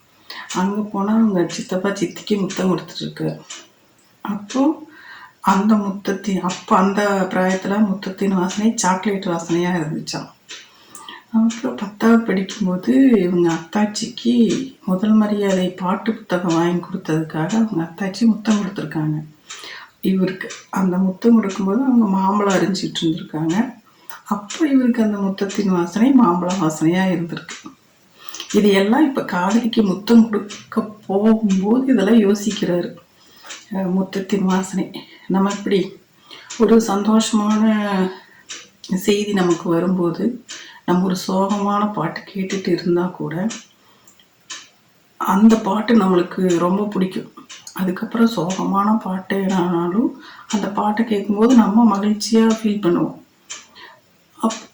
அங்கே போனால் அவங்க சித்தப்பா சித்திக்கு முத்தம் கொடுத்துட்ருக்காரு. அப்போது அந்த அந்த பிராயத்தில் முத்தத்தின் வாசனை சாக்லேட் வாசனையாக இருந்துச்சான். அப்புறம் 10வது படிக்கும்போது இவங்க அத்தாச்சிக்கு முதல் மரியாதை பாட்டு புத்தகம் வாங்கி கொடுத்ததுக்காக அவங்க அத்தாச்சி முத்தம் கொடுத்துருக்காங்க இவருக்கு. அந்த முத்தம் கொடுக்கும்போது அவங்க மாம்பழம் அரிஞ்சிட்டு இருந்திருக்காங்க. அப்போ இவருக்கு அந்த முத்தத்தின் வாசனை மாம்பழம் வாசனையாக இருந்திருக்கு. இது எல்லாம் இப்போ காதலிக்கு முத்தம் கொடுக்க போகும்போது இதெல்லாம் யோசிக்கிறாரு. முத்தத்தின் வாசனை நம்ம இப்படி ஒரு சந்தோஷமான செய்தி நமக்கு வரும்போது நம்ம ஒரு சோகமான பாட்டு கேட்டுட்டு இருந்தால் கூட அந்த பாட்டு நம்மளுக்கு ரொம்ப பிடிக்கும். அதுக்கப்புறம் சோகமான பாட்டு என்னாலும் அந்த பாட்டை கேட்கும்போது நம்ம மகிழ்ச்சியாக ஃபீல் பண்ணுவோம்.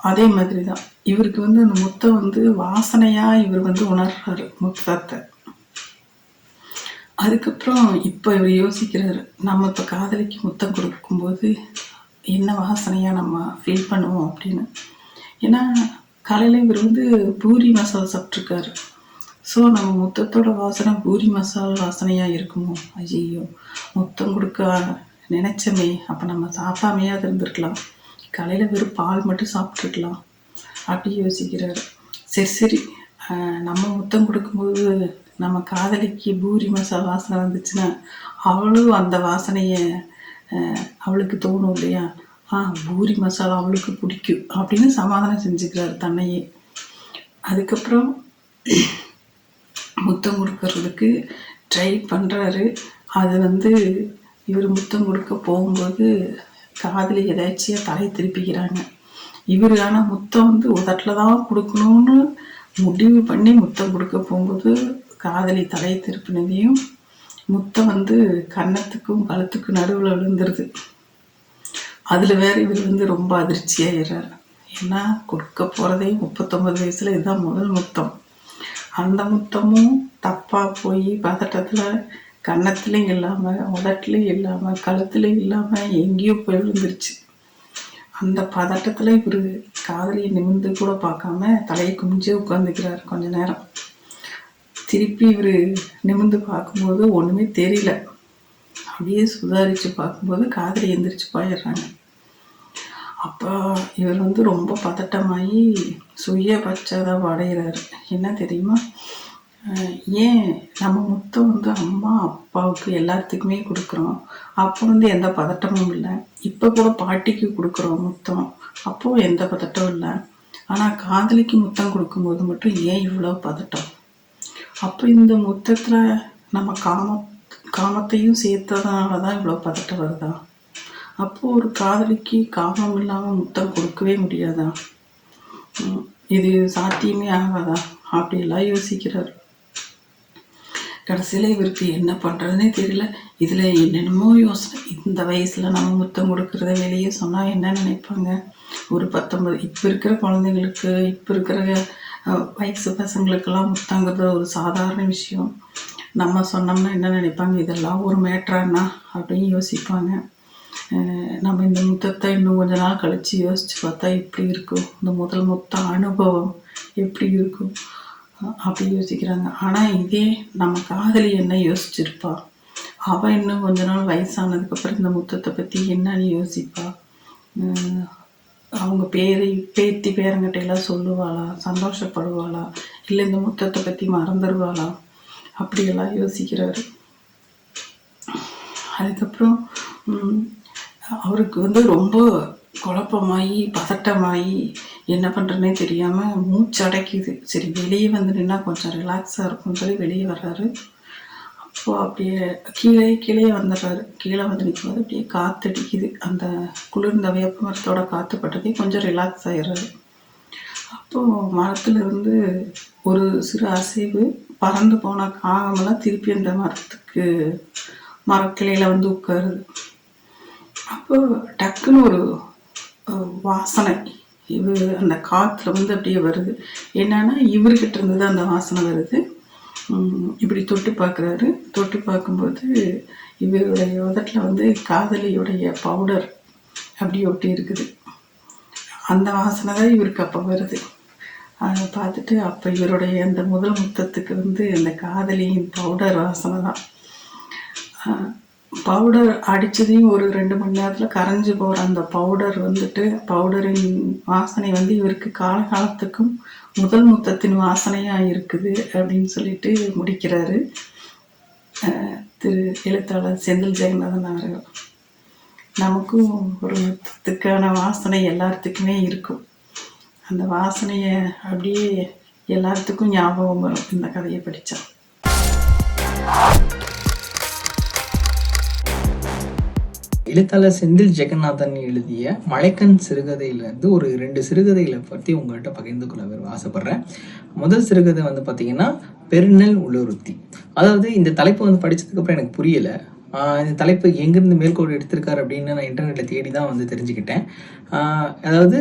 அதே மாதிரி தான் இவருக்கு வந்து அந்த முத்தம் வந்து வாசனையாக இவர் வந்து உணர்றாரு முத்தத்தை. அதுக்கப்புறம் இப்போ இவர் யோசிக்கிறாரு, நம்ம இப்போ காதலிக்கு முத்தம் கொடுக்கும்போது என்ன வாசனையாக நம்ம ஃபீல் பண்ணுவோம் அப்படின்னு. ஏன்னா காலையில் இவர் வந்து பூரி மசால் சாப்பிட்ருக்காரு. ஸோ நம்ம முத்தத்தோட வாசனை பூரி மசால் வாசனையாக இருக்குமோ, ஐயோ முத்தம் கொடுக்க நினச்சமே, அப்போ நம்ம சாப்பிடாமையாக இருந்திருக்கலாம், காலையில் வெறும் பால் மட்டும் சாப்பிட்ருக்கலாம் அப்படி யோசிக்கிறாரு. சரி நம்ம முத்தம் கொடுக்கும்போது நம்ம காதலிக்கு பூரி மசால் வாசனை வந்துச்சுன்னா அவளும் அந்த வாசனையை அவளுக்கு தோணும் இல்லையா, பூரி மசாலா அவளுக்கு பிடிக்கும் அப்படின்னு சமாதானம் செஞ்சுக்கிறாரு தன்னையே. அதுக்கப்புறம் முத்தம் கொடுக்கறதுக்கு ட்ரை பண்ணுறாரு. அது வந்து இவர் முத்தம் கொடுக்க போகும்போது காதலி எதாச்சியாக தலை திருப்பிக்கிறாங்க. இவர் ஆனால் முத்தம் வந்து உதட்டில் தான் கொடுக்கணும்னு முடிவு பண்ணி முத்தம் கொடுக்க போகும்போது காதலி தலை திருப்பினதையும் முத்தம் வந்து கன்னத்துக்கும் கழுத்துக்கும் நடுவில் விழுந்துருது. அதில் வேறு இவர் வந்து ரொம்ப அதிர்ச்சியாகிறார். ஏன்னா கொடுக்க போகிறதே 39 வயசில் இதுதான் முதல் முத்தம். அந்த முத்தமும் தப்பாக போய் பதட்டத்தில் கன்னத்துலேயும் இல்லாமல் உதட்டுலேயும் இல்லாமல் கழுத்துலேயும் இல்லாமல் எங்கேயோ போய் விழுந்துருச்சு. அந்த பதட்டத்தில் இவர் காதலியை நிமிர்ந்து கூட பார்க்காம தலையை குமிஞ்சே உட்காந்துக்கிறார் கொஞ்ச நேரம். திருப்பி இவர் நிமிர்ந்து பார்க்கும்போது ஒன்றுமே தெரியல. அப்படியே சுதாரித்து பார்க்கும்போது காதலி எந்திரிச்சு போயிடுறாங்க. அப்போ இவர் வந்து ரொம்ப பதட்டமாகி சுய பச்சாதாபம் அடைகிறாரு. என்ன தெரியுமா, ஏன் நம்ம முத்தம் வந்து அம்மா அப்பாவுக்கு எல்லாத்துக்குமே கொடுக்குறோம், அப்போ வந்து எந்த பதட்டமும் இல்லை. இப்போ கூட பாட்டிக்கு கொடுக்குறோம் முத்தம், அப்போது எந்த பதட்டமும் இல்லை. ஆனால் காதலிக்கு முத்தம் கொடுக்கும்போது மட்டும் ஏன் இவ்வளோ பதட்டம்? அப்போ இந்த முத்தத்தில் நம்ம காமத்தையும் சேர்த்ததுனால தான் இவ்வளோ பதட்டம் வருதா? அப்போது ஒரு காதலிக்கு காமம் இல்லாமல் முத்தம் கொடுக்கவே முடியாதா? இது சாத்தியமே ஆகாதா? அப்படிலாம் யோசிக்கிறார். கடைசியில் இவருக்கு என்ன பண்ணுறதுனே தெரியல. இதில் என்னென்னமோ யோசனை. இந்த வயசில் நம்ம முத்தம் கொடுக்குறத வெளியே சொன்னால் என்ன நினைப்பாங்க? ஒரு 19 இப்போ இருக்கிற குழந்தைங்களுக்கு, இப்போ இருக்கிற வயசு பசங்களுக்கெல்லாம் முத்தங்கிறது ஒரு சாதாரண விஷயம். நம்ம சொன்னோம்னா என்ன நினைப்பாங்க? இதெல்லாம் ஒரு மேட்ரானா அப்படின்னு யோசிப்பாங்க. நம்ம இந்த முத்தத்தை இன்னும் கொஞ்ச நாள் கழித்து யோசித்து பார்த்தா எப்படி இருக்கும், இந்த முதல் முத்த அனுபவம் எப்படி இருக்கும் அப்படி யோசிக்கிறாங்க. ஆனால் இதே நம்ம காதலி என்ன யோசிச்சிருப்பா, அவள் இன்னும் கொஞ்ச நாள் வயசானதுக்கப்புறம் இந்த முத்தத்தை பற்றி என்னன்னு யோசிப்பா, அவங்க பேத்தி பேரங்கிட்டையெல்லாம் சொல்லுவாளா, சந்தோஷப்படுவாளா, இல்லை இந்த முத்தத்தை பற்றி மறந்துடுவாளா, அப்படியெல்லாம் யோசிக்கிறாரு. அதுக்கப்புறம் அவருக்கு வந்து ரொம்ப குழப்பமாகி பதட்டமாகி என்ன பண்ணுறேன்னே தெரியாமல் மூச்சடைக்குது. சரி வெளியே வந்து நின்னா கொஞ்சம் ரிலாக்ஸாக இருக்கும்னு சொல்லி வெளியே வர்றாரு. அப்போது அப்படியே கீழே வந்துடுறாரு. கீழே வந்து நிற்கும்போது அப்படியே காற்றடிக்குது. அந்த குளிர்ந்த வேப்ப மரத்தோட காற்று பட்டதே கொஞ்சம் ரிலாக்ஸ் ஆகிடுறாரு. அப்போது மரத்துலேருந்து ஒரு சிறு அசைவு, பறந்து போன காகமெல்லாம் திருப்பி அந்த மரக்கிளையில் வந்து உட்காருது. அப்போ டக்குன்னு ஒரு வாசனை அந்த காற்றுல வந்து அப்படியே வருது. என்னன்னா இவர்கிட்ட இருந்து தான் அந்த வாசனை வருது. இப்படி தொட்டு பார்க்குறாரு. தொட்டு பார்க்கும்போது இவருடைய உதட்டில் வந்து காதலியுடைய பவுடர் அப்படி ஒட்டி இருக்குது. அந்த வாசனை தான் இவருக்கு அப்போ வருது. அதை பார்த்துட்டு அப்போ இவருடைய அந்த முதல் முத்தத்துக்கு வந்து அந்த காதலியின் பவுடர் வாசனை தான். பவுடர் அடித்ததையும் ஒரு 2 மணி நேரத்தில் கரைஞ்சி போகிற அந்த பவுடரின் வாசனை வந்து இவருக்கு காலகாலத்துக்கும் முதல் முத்தத்தின் வாசனையாக இருக்குது அப்படின்னு சொல்லிட்டு முடிக்கிறாரு திரு எழுத்தாளர் செந்தில் ஜெகநாதன் அவர்கள். நமக்கும் ஒரு முத்தத்துக்கான வாசனை எல்லாத்துக்குமே இருக்கும். அந்த வாசனையை அப்படியே எல்லாத்துக்கும் ஞாபகம் வரும் இந்த கதையை படித்தா. எழுத்தாளர் செந்தில் ஜெகநாதன் எழுதிய மழைக்கண் சிறுகதையிலேருந்து ஒரு 2 சிறுகதைகளை பற்றி உங்கள்கிட்ட பகிர்ந்து கொள்ள ஆசைப்பட்றேன். முதல் சிறுகதை வந்து பார்த்தீங்கன்னா பெருநெல் உளுருத்தி. அதாவது இந்த தலைப்பு வந்து படித்ததுக்கப்புறம் எனக்கு புரியலை. இந்த தலைப்பு எங்கேருந்து மேற்கோள் எடுத்திருக்காரு அப்படின்னு நான் இன்டர்நெட்டில் தேடி தான் வந்து தெரிஞ்சுக்கிட்டேன். அதாவது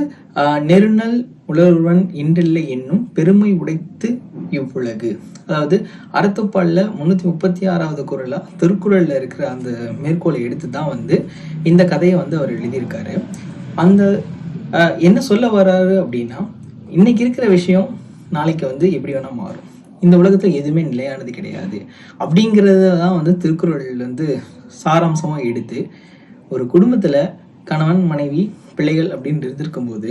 நெருநல் உழவன் இன்றில்லை என்னும் பெருமை உடைத்து இவ்வுலகு. அதாவது அறத்துப்பாலில் 336வது குறளா திருக்குறளில் இருக்கிற அந்த மேற்கோளை எடுத்து தான் வந்து இந்த கதையை வந்து அவர் எழுதியிருக்காரு. அந்த என்ன சொல்ல வர்றாரு அப்படின்னா, இன்னைக்கு இருக்கிற விஷயம் நாளைக்கு வந்து எப்படி வேணால் மாறும், இந்த உலகத்தில் எதுவுமே நிலையானது கிடையாது அப்படிங்கிறத தான் வந்து திருக்குறள் வந்து சாராம்சமாக எடுத்து ஒரு குடும்பத்தில் கணவன் மனைவி பிள்ளைகள் அப்படின்னு இருந்திருக்கும்போது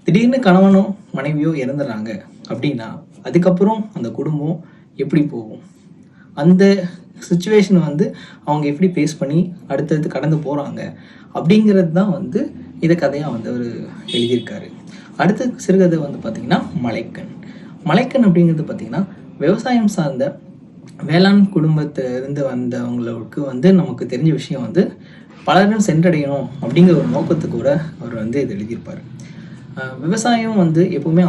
திடீர்னு கணவனோ மனைவியோ இறந்துடுறாங்க அப்படின்னா அதுக்கப்புறம் அந்த குடும்பம் எப்படி போகும், அந்த சுச்சுவேஷனை வந்து அவங்க எப்படி ஃபேஸ் பண்ணி அடுத்தடுத்து கடந்து போகிறாங்க அப்படிங்கிறது தான் வந்து இதை கதையாக வந்து அவர் எழுதியிருக்காரு. அடுத்த சிறுகதை வந்து பார்த்திங்கன்னா மலைக்கண். மலைக்கண் அப்படிங்கிறது பார்த்திங்கன்னா விவசாயம் சார்ந்த வேளாண் குடும்பத்திலிருந்து வந்தவங்களுக்கு வந்து நமக்கு தெரிஞ்ச விஷயம் வந்து பலரும் சென்றடையணும் அப்படிங்கிற ஒரு நோக்கத்துக்கு கூட அவர் வந்து இது எழுதியிருப்பார். விவசாயம் வந்து எப்பவுமே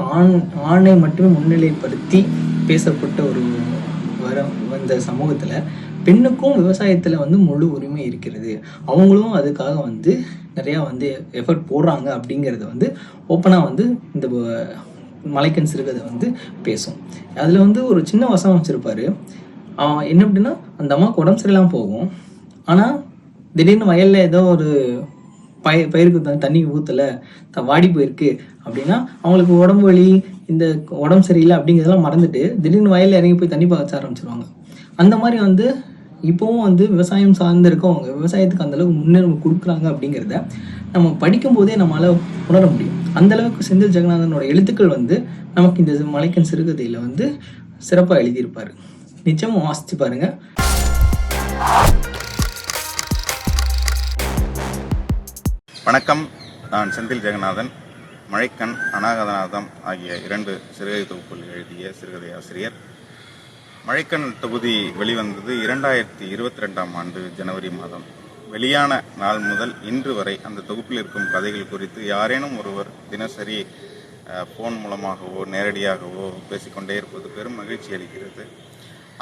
ஆணை மட்டுமே முன்னிலைப்படுத்தி பேசப்பட்ட ஒரு வந்த சமூகத்தில் பெண்ணுக்கும் விவசாயத்தில் வந்து முழு உரிமை இருக்கிறது, அவங்களும் அதுக்காக வந்து நிறையா வந்து எஃபர்ட் போடுறாங்க அப்படிங்கிறத வந்து ஓப்பனாக வந்து இந்த மலைக்கண் சிறுகதை வந்து பேசும். அதில் வந்து ஒரு சின்ன வசனம் வச்சுருப்பாரு. என்ன அப்படின்னா, அந்த அம்மாவுக்கு உடம்பு சரியில்லாமல் போகும், ஆனால் திடீர்னு வயலில் ஏதோ ஒரு பயிருக்கு தண்ணி ஊற்றலை, வாடி போயிருக்கு அப்படின்னா அவங்களுக்கு உடம்பு வலி, இந்த உடம்பு சரியில்லை அப்படிங்கிறதெல்லாம் மறந்துட்டு திடீர்னு வயலில் இறங்கி போய் தண்ணி பாய்ச்ச ஆரம்பிச்சிருவாங்க. அந்த மாதிரி வந்து இப்போவும் வந்து விவசாயம் சார்ந்து இருக்கவங்க விவசாயத்துக்கு அந்தளவுக்கு முன்னுரிமை கொடுக்குறாங்க அப்படிங்கிறத நம்ம படிக்கும் போதே நம்மளால் உணர முடியும். அந்தளவுக்கு செந்தில் ஜெகநாதனோட எழுத்துக்கள் வந்து நமக்கு இந்த மலைக்கண் சிறுகதையில் வந்து சிறப்பாக எழுதியிருப்பார். நிச்சயமாக வாசித்து பாருங்கள். வணக்கம், நான் செந்தில் ஜெகநாதன். மழைக்கண், அநாகதநாதம் ஆகிய 2 சிறுகதை தொகுப்புகள் எழுதிய சிறுகதை ஆசிரியர். மழைக்கண் தொகுதி வெளிவந்தது 2022ஆம் ஆண்டு ஜனவரி மாதம். வெளியான நாள் முதல் இன்று வரை அந்த தொகுப்பில் இருக்கும் கதைகள் குறித்து யாரேனும் ஒருவர் தினசரி ஃபோன் மூலமாகவோ நேரடியாகவோ பேசிக்கொண்டே இருப்பது பெரும் மகிழ்ச்சி அளிக்கிறது.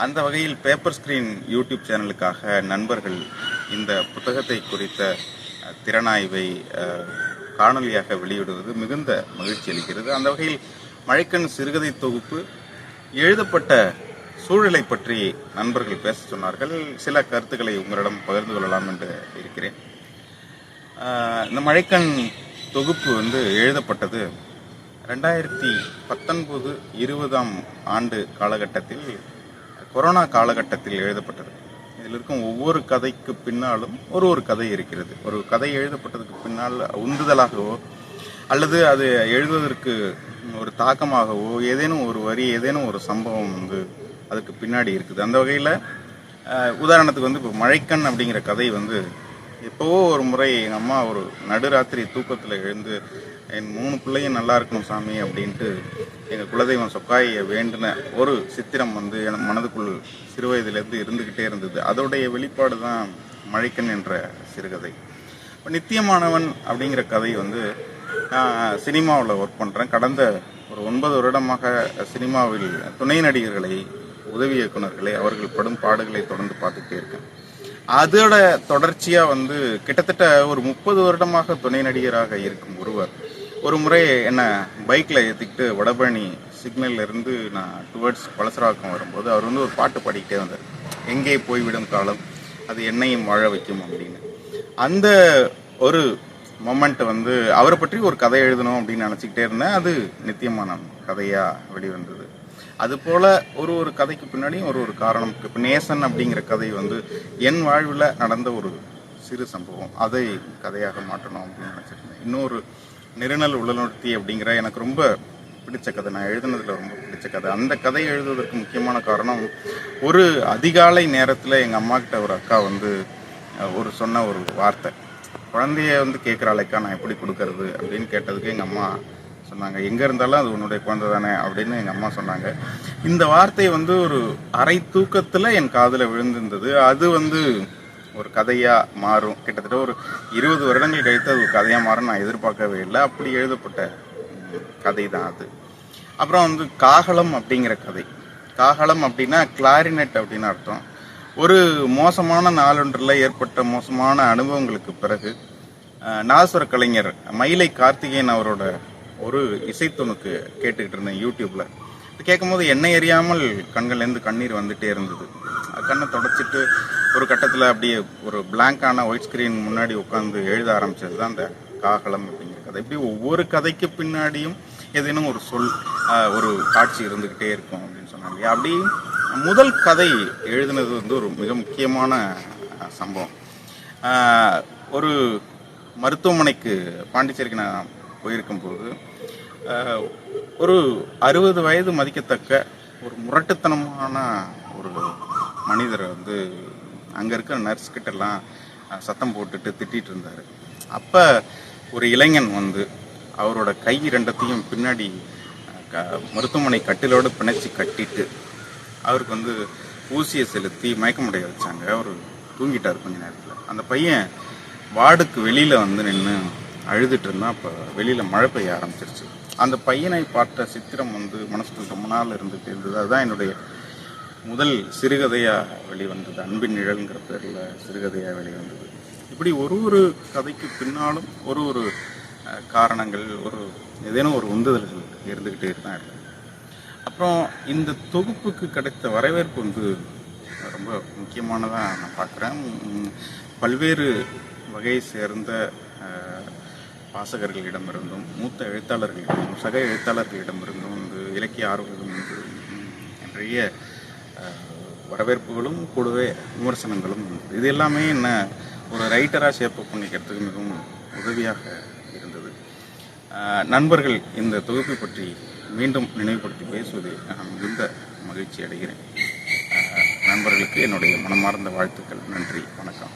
அந்த வகையில் பேப்பர் ஸ்கிரீன் யூடியூப் சேனலுக்காக நண்பர்கள் இந்த புத்தகத்தை குறித்த திறனாய்வை காணொலியாக வெளியிடுவது மிகுந்த மகிழ்ச்சி அளிக்கிறது. அந்த வகையில் மழைக்கண் சிறுகதை தொகுப்பு எழுதப்பட்ட சூழலை பற்றி நண்பர்கள் பேச சொன்னார்கள். சில கருத்துக்களை உங்களிடம் பகிர்ந்து கொள்ளலாம் என்று இருக்கிறேன். இந்த மழைக்கண் தொகுப்பு வந்து எழுதப்பட்டது 2019-20 ஆண்டு காலகட்டத்தில், கொரோனா காலகட்டத்தில் எழுதப்பட்டது. இதில் இருக்கும் ஒவ்வொரு கதைக்கு பின்னாலும் ஒரு கதை இருக்கிறது. ஒரு கதை எழுதப்பட்டதுக்கு பின்னால் உந்துதலாகவோ அல்லது அது எழுதுவதற்கு ஒரு தாக்கமாகவோ ஏதேனும் ஒரு வரி, ஏதேனும் ஒரு சம்பவம் வந்து அதுக்கு பின்னாடி இருக்குது. அந்த வகையில் உதாரணத்துக்கு வந்து இப்போ மழைக்கண் அப்படிங்கிற கதை வந்து எப்போவோ ஒரு முறை எங்கள் அம்மா ஒரு நடுராத்திரி தூக்கத்தில் எழுந்து என் 3 பிள்ளையும் நல்லா இருக்கணும் சாமி அப்படின்ட்டு எங்கள் குலதெய்வம் சொக்காயை வேண்டின ஒரு சித்திரம் வந்து என் மனதுக்குள் சிறுவயதிலேருந்து இருந்துக்கிட்டே இருந்தது. அதோடைய வெளிப்பாடு தான் மழைக்கண் என்ற சிறுகதை. இப்போ நித்தியமானவன் அப்படிங்கிற கதை வந்து நான் சினிமாவில் ஒர்க் பண்ணுறேன். கடந்த ஒரு 9 வருடமாக சினிமாவில் துணை நடிகர்களை, உதவி இயக்குநர்களை, அவர்கள் படும் பாடுகளை தொடர்ந்து பார்த்துக்கிட்டே இருக்கேன். அதோட தொடர்ச்சியாக வந்து கிட்டத்தட்ட ஒரு 30 வருடமாக துணை நடிகராக இருக்கும் ஒருவர் ஒரு முறை என்னை பைக்கில் ஏற்றிக்கிட்டு வடபழனி சிக்னல்ல இருந்து நான் டுவர்ட்ஸ் பழசராக்கம் வரும்போது அவர் வந்து ஒரு பாட்டு பாடிக்கிட்டே வந்தார். எங்கே போய்விடும் காலம் அது என்னையும் வாழ வைக்கும் அப்படின்னு. அந்த ஒரு மொமெண்ட் வந்து அவரை பற்றி ஒரு கதை எழுதணும் அப்படின்னு நினச்சிக்கிட்டே இருந்தேன். அது நித்தியமான கதையாக வெளிவந்தது. அதுபோல் ஒரு கதைக்கு பின்னாடியும் ஒரு காரணம். இப்போ நேசன் அப்படிங்கிற கதை வந்து என் வாழ்வில் நடந்த ஒரு சிறு சம்பவம், அதை கதையாக மாற்றணும் அப்படின்னு நினச்சிருந்தேன். இன்னொரு நெருநல் உளநொடுத்தி அப்படிங்கிற எனக்கு ரொம்ப பிடிச்ச கதை, நான் எழுதுனதில் ரொம்ப பிடிச்ச கதை. அந்த கதை எழுதுவதற்கு முக்கியமான காரணம், ஒரு அதிகாலை நேரத்தில் எங்கள் அம்மா கிட்ட ஒரு அக்கா வந்து சொன்ன ஒரு வார்த்தை, குழந்தைய வந்து கேட்குறாளைக்கா நான் எப்படி கொடுக்கறது அப்படின்னு கேட்டதுக்கு எங்கள் அம்மா சொன்னாங்க, எங்கே இருந்தாலும் அது உன்னுடைய குழந்தை தானே அப்படின்னு எங்கள் அம்மா சொன்னாங்க. இந்த வார்த்தை வந்து ஒரு அரை தூக்கத்தில் என் காதில் விழுந்திருந்தது. அது வந்து ஒரு கதையாக மாறும். கிட்டத்தட்ட ஒரு 20 வருடங்கள் கழித்து அது ஒரு கதையாக மாறும் நான் எதிர்பார்க்கவே இல்லை. அப்படி எழுதப்பட்ட கதை தான் அது. அப்புறம் வந்து காகளம் அப்படிங்கிற கதை. காகளம் அப்படின்னா கிளாரினெட் அப்படின்னு அர்த்தம். ஒரு மோசமான நாளொன்றில் ஏற்பட்ட மோசமான அனுபவங்களுக்கு பிறகு நாதஸ்வர கலைஞர் மயிலை கார்த்திகேயன் அவரோட ஒரு இசைத்துணுக்கு கேட்டுக்கிட்டு இருந்தேன் யூடியூப்ல. கேட்கும்போது என்னை அறியாமல் கண்கள்லேருந்து கண்ணீர் வந்துட்டே இருந்தது. கண்ணை தொடச்சிட்டு ஒரு கட்டத்தில் அப்படியே ஒரு பிளாங்கான ஒயிட் ஸ்கிரீன் முன்னாடி உட்காந்து எழுத ஆரம்பிச்சது தான் அந்த காகளம் அப்படிங்கிற கதை. இப்படி ஒவ்வொரு கதைக்கு பின்னாடியும் ஏதேனும் ஒரு சொல், ஒரு காட்சி இருந்துக்கிட்டே இருக்கும் அப்படின்னு சொன்னாங்க. அப்படி முதல் கதை எழுதினது வந்து ஒரு மிக முக்கியமான சம்பவம். ஒரு மருத்துவமனைக்கு பாண்டிச்சேரிக்கு நான் போயிருக்கும்போது ஒரு 60 வயது மதிக்கத்தக்க ஒரு முரட்டுத்தனமான ஒரு மனிதரை வந்து அங்கே இருக்கிற நர்ஸ் கிட்டலாம் சத்தம் போட்டுட்டு திட்டிகிட்டு இருந்தார். அப்போ ஒரு இளைஞன் வந்து அவரோட கை ரெண்டத்தையும் பின்னாடி மருத்துவமனை கட்டிலோடு பிணைச்சி கட்டிட்டு அவருக்கு வந்து ஊசியை செலுத்தி மயக்கமுடைய வச்சாங்க. அவர் தூங்கிட்டார் கொஞ்ச நேரத்தில். அந்த பையன் வார்டுக்கு வெளியில் வந்து நின்று அழுதுட்டு இருந்தான். அப்போ வெளியில் மழை பெய்ய ஆரம்பிச்சிருச்சு. அந்த பையனை பார்த்த சித்திரம் வந்து மனசுக்கு ரொம்ப நாள் இருந்துகிட்டு இருந்தது. அதுதான் என்னுடைய முதல் சிறுகதையாக வெளிவந்தது. அன்பின் நிழல்ங்கிற பேரில் சிறுகதையாக வெளிவந்தது. இப்படி ஒரு கதைக்கு பின்னாலும் ஒரு காரணங்கள், ஏதேனும் ஒரு உந்துதல்கள் இருந்துக்கிட்டே தான் இருக்கு. அப்புறம் இந்த தொகுப்புக்கு கிடைத்த வரவேற்பு வந்து ரொம்ப முக்கியமானதாக நான் பார்க்குறேன். பல்வேறு வகையை சேர்ந்த வாசகர்களிடமிருந்தும், மூத்த எழுத்தாளர்களிடமும், சக எழுத்தாளர்களிடமிருந்தும் வந்து இலக்கிய ஆர்வலர்களும் வந்து நிறைய வரவேற்புகளும் கூடவே விமர்சனங்களும். இது எல்லாமே என்ன ஒரு ரைட்டராக ஷேப்பப் பண்ணிக்கிறதுக்கு மிகவும் உதவியாக இருந்தது. நண்பர்கள் இந்த தொகுப்பை பற்றி மீண்டும் நினைவுபடுத்தி பேசுவதை நான் மிகுந்த மகிழ்ச்சி அடைகிறேன். நண்பர்களுக்கு என்னுடைய மனமார்ந்த வாழ்த்துக்கள். நன்றி, வணக்கம்.